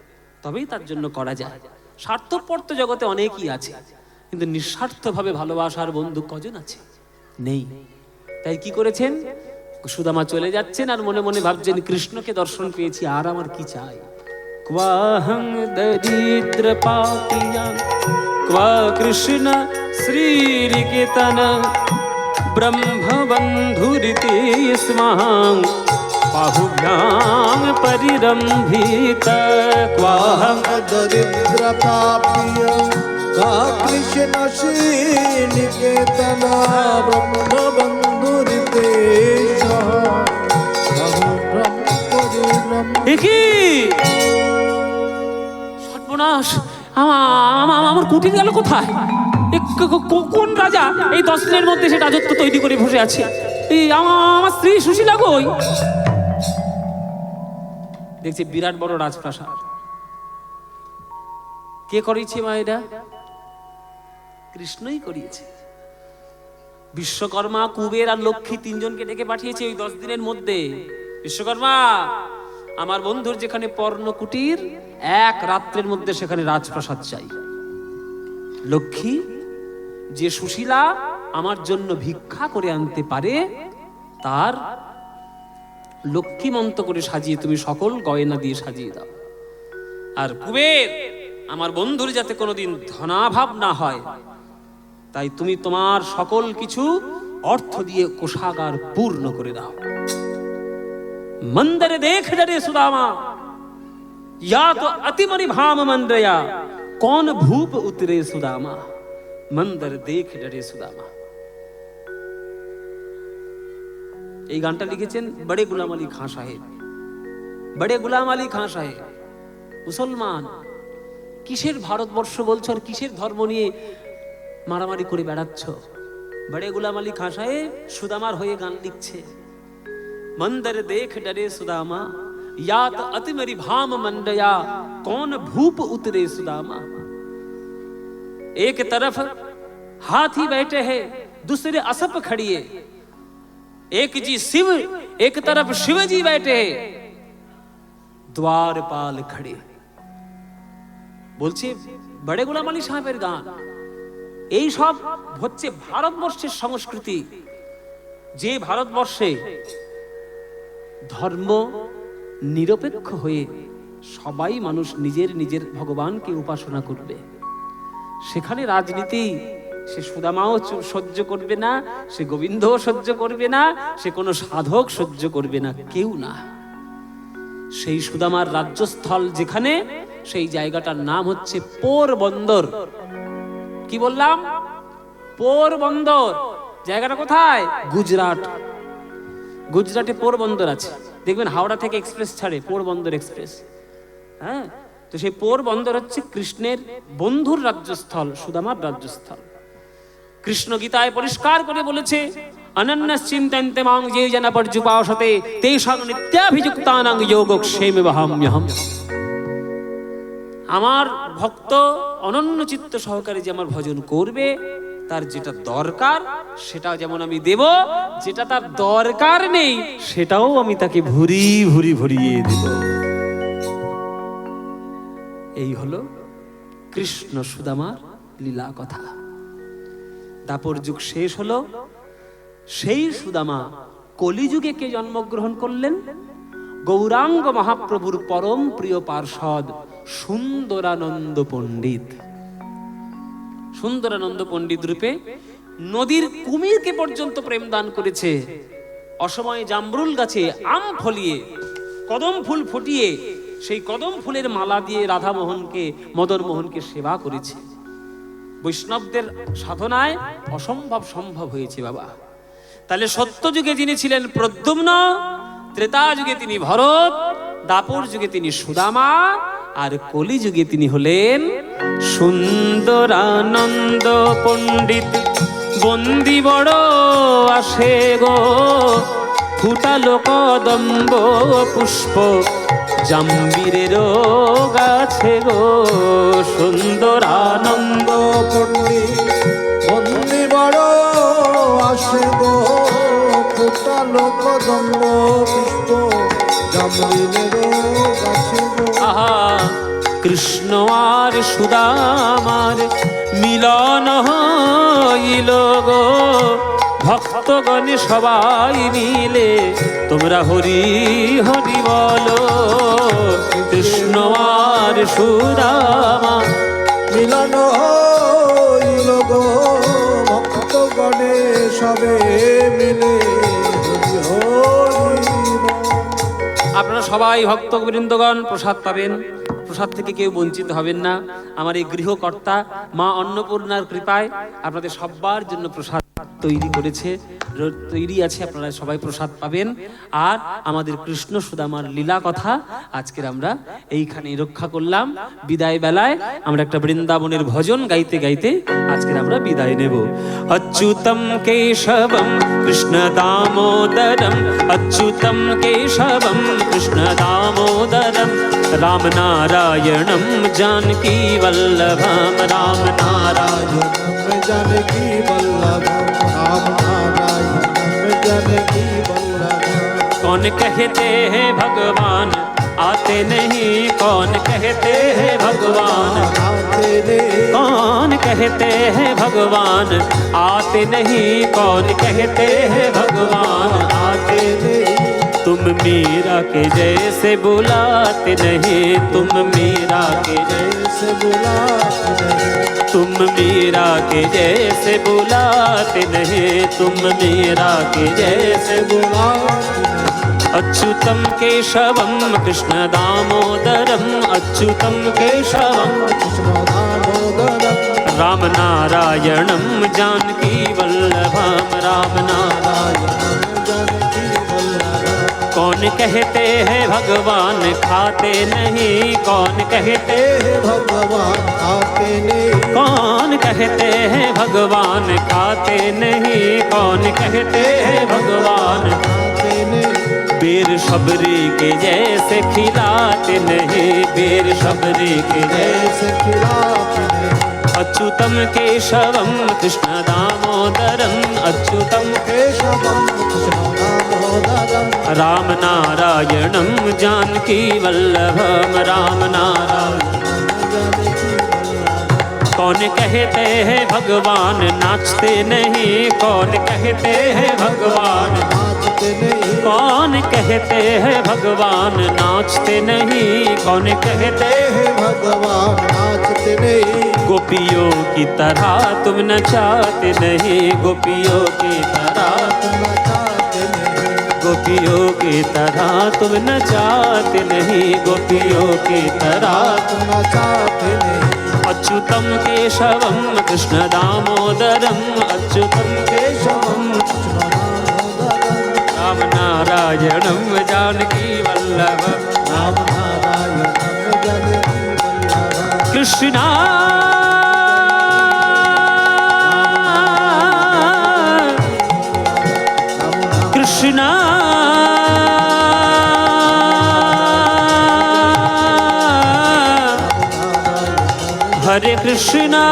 [SPEAKER 1] তবেই তার জন্য করা যায়। স্বার্থপর তো জগতে অনেকই আছে, কিন্তু নিঃস্বার্থভাবে ভালোবাসার বন্ধু কজন আছে? নেই। তাই কি করেছেন? সুদামা চলে যাচ্ছেন আর মনে মনে ভাবছেন, কৃষ্ণকে দর্শন পেয়েছি, আর আমার কি চাই? ক্বাহং দরিদ্র পাপিয়া ক্বা কৃষ্ণ শ্রীরিকেতন ব্রহ্মবন্ধুরিতে স্মাং বাহুভ্যাং পরিরম্ভিত। ক্বাহং
[SPEAKER 2] দরিদ্র পাপিয় কা কৃষ্ণ শ্রীনিকেতন ব্রহ্মবন্ধুরিতে
[SPEAKER 1] সর্বনাশ, আমার কুটির গেল কোথায়? কোন রাজা এই 10 দিনের মধ্যে সে রাজত্ব তৈরি করে বসে আছে? এই আমার স্ত্রী সুশীলা কই? দেখছি বিরাট বড় রাজপ্রাসাদ। কে করিয়েছে মা এটা? কৃষ্ণই করিয়েছে। বিশ্বকর্মা, কুবের আর লক্ষ্মী 3 জনকে ডেকে পাঠিয়েছে ওই 10 দিনের মধ্যে। বিশ্বকর্মা, আমার বন্ধুর যেখানে পর্ণ কুটির, 1 রাত্রের মধ্যে সেখানে রাজপ্রাসাদ চাই। লক্ষ্মী, যে সুশীলা আমার জন্য ভিক্ষা করে আনতে পারে, তার লক্ষ্মীমন্ত করে সাজিয়ে তুমি সকল গয়না দিয়ে সাজিয়ে দাও। আর কুবের, আমার বন্ধুর যাতে কোনোদিন ধনাভাব না হয়, তাই তুমি তোমার সকল কিছু অর্থ দিয়ে কোষাগার পূর্ণ করে দাও। मंदिर देख डरे सुदामा, या तो अति मणि भाम मंडया, कौन भूप उतरे सुदामा। मंदर देख डरे सुदामा। এই গানটা লিখেছেন বড়ে গুলাম আলী খান সাহেব। বড়ে গুলাম আলী খান সাহেব মুসলমান, কিসের ভারতবর্ষ বলছো আর কিসের ধর্ম নিয়ে মারামারি করে বেড়াচ্ছ? বড়ে গুলাম আলী খান সাহেব সুদামার হয়ে গান লিখছে। मंदर देख डरे सुदामा, यात अति मेरी भाम मंडया, कौन भूप उतरे सुदामा। एक तरफ हाथी बैठे हैं, दूसरे असप खड़िए, एक जी शिव, एक तरफ शिव जी बैठे हैं, द्वारपाल खड़े। বলছে বড়ে গোলাম আলী সাহেবের গান। এই সব হচ্ছে ভারতবর্ষের সংস্কৃতি, যে ভারতবর্ষে ধর্ম নিরপেক্ষ হয়ে সবাই মানুষ নিজের নিজের ভগবানকে উপাসনা করবে। সেখানে রাজনীতি সে সুদামাও সহ্য করবে না, সে গোবিন্দও সহ্য করবে না, সে কোনো সাধক সহ্য করবে না, কেউ না। সেই সুদামার রাজ্যস্থল যেখানে, সেই জায়গাটার নাম হচ্ছে পোরবন্দর। কি বললাম? পোরবন্দর। জায়গাটা কোথায়? গুজরাট। গুজরাটে পোরবন্দর আছে, দেখবেন হাওড়া থেকে এক্সপ্রেস ছাড়ে, পোরবন্দর এক্সপ্রেস। হ্যাঁ, তো সেই পোরবন্দর হচ্ছে কৃষ্ণের বন্ধুর রাজ্যস্থল, সুদামার রাজ্যস্থল। কৃষ্ণ গীতায় পরিষ্কার করে বলেছে, অনন্যশ্চিন্তন্তে মাং যে জন পর্যুপাসতে তেষাং নিত্যাভিযুক্তানাং যোগক্ষেমে বহাম্যহম। আমার ভক্ত অনন্য চিত্ত সহকারে যে আমার ভজন করবে, তার যেটা দরকার সেটা যেমন আমি দেব, যেটা তার দরকার নেই সেটাও আমি তাকে ভুরি ভুরি ভরিয়ে দেব। এই হলো কৃষ্ণ সুদামার লীলা কথা। দাপর যুগ শেষ হলো, সেই সুদামা কলিযুগে কে জন্মগ্রহণ করলেন? গৌরাঙ্গ মহাপ্রভুর পরম প্রিয় পার্ষদ সুন্দরানন্দ পণ্ডিত। সুন্দরানন্দ পণ্ডিত রূপে নদীর কুমিরকে পর্যন্ত প্রেম দান করেছে। অসময়ে জামরুল গাছে আম ফলিয়ে কদম ফুল ফুটিয়ে সেই কদম ফুলের মালা দিয়ে রাধা মোহনকে, মদন মোহনকে সেবা করেছে। বৈষ্ণবদের সাধনায় অসম্ভব সম্ভব হয়েছে বাবা। তাহলে সত্য যুগে যিনি ছিলেন প্রদ্যুম্ন, ত্রেতা যুগে তিনি ভরত, দাপর যুগে তিনি সুদামা, আর কলি যুগে তিনি হলেন সুন্দরানন্দ পণ্ডিত। বন্দি বড় আসে গো, ফুটালো কদম্ব পুষ্প, জাম্বিরের গাছে গো, সুন্দরানন্দ
[SPEAKER 2] পণ্ডিত বন্দি বড় আসে গো, ফুটালো কদম্ব পুষ্প, জামরিনের গাছে গো।
[SPEAKER 1] আহা, কৃষ্ণ আর সুদামার মিলন হইল গো, ভক্তগণ সবাই মিলে তোমরা হরি হরি বলো। কৃষ্ণ আর সুদামা
[SPEAKER 2] মিলন হইল গো, ভক্তগণে সবে মিলে হরি হরি বল।
[SPEAKER 1] আপনারা সবাই ভক্তবৃন্দগণ প্রসাদ পাবেন, প্রসাদ থেকে কেউ বঞ্চিত হবেন না। আমার এই গৃহকর্তা মা অন্নপূর্ণার কৃপায় আপনাদের সবার জন্য প্রসাদ তৈরি করেছে, তৈরি আছে, আপনারা সবাই প্রসাদ পাবেন। আর আমাদের কৃষ্ণ সুদামার লীলা কথা আজকের আমরা এইখানেই রক্ষা করলাম। বিদায় বেলায় আমরা একটা বৃন্দাবনের ভজন গাইতে গাইতে আজকের আমরা বিদায় নেব। অচ্যুতম কেশবম কৃষ্ণ দামোদরম, অচ্যুতম কেশবম কৃষ্ণ দামোদরম, রাম নারায়ণম জানকী বল্লভম, রাম নারায়ণ
[SPEAKER 2] जानकी वल्लभ, राम नारायण जानकी वल्लभ।
[SPEAKER 1] कौन कहते हैं भगवान आते नहीं, कौन कहते हैं भगवान
[SPEAKER 2] आते नहीं,
[SPEAKER 1] कौन कहते हैं भगवान आते नहीं, कौन कहते हैं भगवान आते नहीं। तुम मीरा के जैसे बुलाते नहीं, तुम मीरा के
[SPEAKER 2] जैसे बुलाते नहीं,
[SPEAKER 1] तुम मीरा के जैसे बुलाते नहीं, तुम मीरा के जैसे
[SPEAKER 2] बुलाते नहीं।
[SPEAKER 1] अच्युतम केशवम कृष्ण दामोदरम, अच्युतम केशवम
[SPEAKER 2] कृष्ण दामोदरम,
[SPEAKER 1] राम नारायणं जानकी वल्लभम राम नारायण।
[SPEAKER 2] जानकी वल्लभ।
[SPEAKER 1] कौन कहते हैं भगवान खाते नहीं, कौन कहते
[SPEAKER 2] हे भगवान आते नहीं,
[SPEAKER 1] कौन कहते हैं भगवान खाते नहीं, कौन कहते हैं भगवान
[SPEAKER 2] आते नहीं।
[SPEAKER 1] बेर शबरी के जैसे खिलाते नहीं, बेर शबरी के जैसे
[SPEAKER 2] जैसे खिलाते नहीं।
[SPEAKER 1] अच्युतम केशवम कृष्ण दामोदरम, अच्युतम
[SPEAKER 2] केशवं कृष्ण दामोदरं।
[SPEAKER 1] राम नारायणं जानकी वल्लभम राम नारायण।
[SPEAKER 2] जानकी वल्लभ।
[SPEAKER 1] कौन कहते हैं भगवान नाचते नहीं, कौन कहते हैं भगवान,
[SPEAKER 2] नाचते नहीं,
[SPEAKER 1] कौन कहते हैं भगवान नाचते नहीं, कौन कहते
[SPEAKER 2] हे भगवान नाचते नहीं।
[SPEAKER 1] गोपियों की तरह तुम नचाते नहीं, गोपियों की तरह,
[SPEAKER 2] तुम नचाते नहीं,
[SPEAKER 1] गोपियों की तरह तुम नचाते नहीं, गोपियों की तरह।
[SPEAKER 2] तुम नचाते नहीं।
[SPEAKER 1] अच्युतम केशवम कृष्ण दामोदरम, अच्युतम केशवम
[SPEAKER 2] कृष्ण दामोदरं।
[SPEAKER 1] राम नारायणं जानकी वल्लभ।
[SPEAKER 2] राम नारायणं जानकी वल्लभ।
[SPEAKER 1] कृष्णा कृष्णा हरे कृष्णा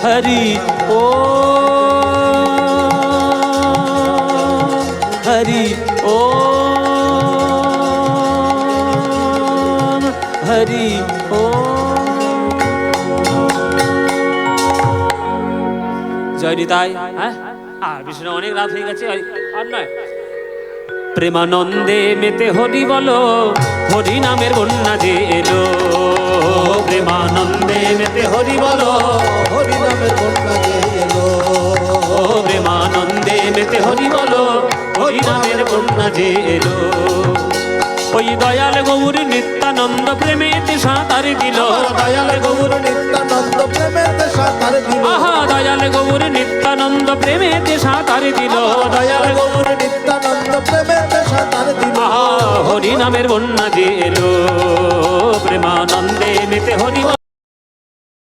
[SPEAKER 1] हरि ओ हरि ओ हरि ओ। জয় নিতাই। হ্যাঁ আর বিষ্ণু অনেক রাত হয়ে গেছে আর নয়। প্রেমানন্দে মেতে হরি বলো, হরি নামের বন্যা যে এলো, প্রেমানন্দে মেতে হরি বলো,
[SPEAKER 2] হরি নামের বন্যা যে এলো।
[SPEAKER 1] প্রেমানন্দে মেতে হরি বলো, হরি নামের বন্যা যে এলো। ওই দয়াল গৌর নিত্যানন্দ প্রেমেতে সাঁতার দিল,
[SPEAKER 2] দয়াল গৌর নিত্যানন্দ প্রেমেতে সাঁতার দিল।
[SPEAKER 1] আহা দয়াল গৌর নিত্যানন্দ প্রেমেতে সাঁতার দিল, দয়াল
[SPEAKER 2] গৌর নিত্যানন্দ প্রেমেতে সাঁতার দিল।
[SPEAKER 1] আহা হরি নামের বন্যা যে এলো, প্রেমানন্দে মেতে হরি বলো,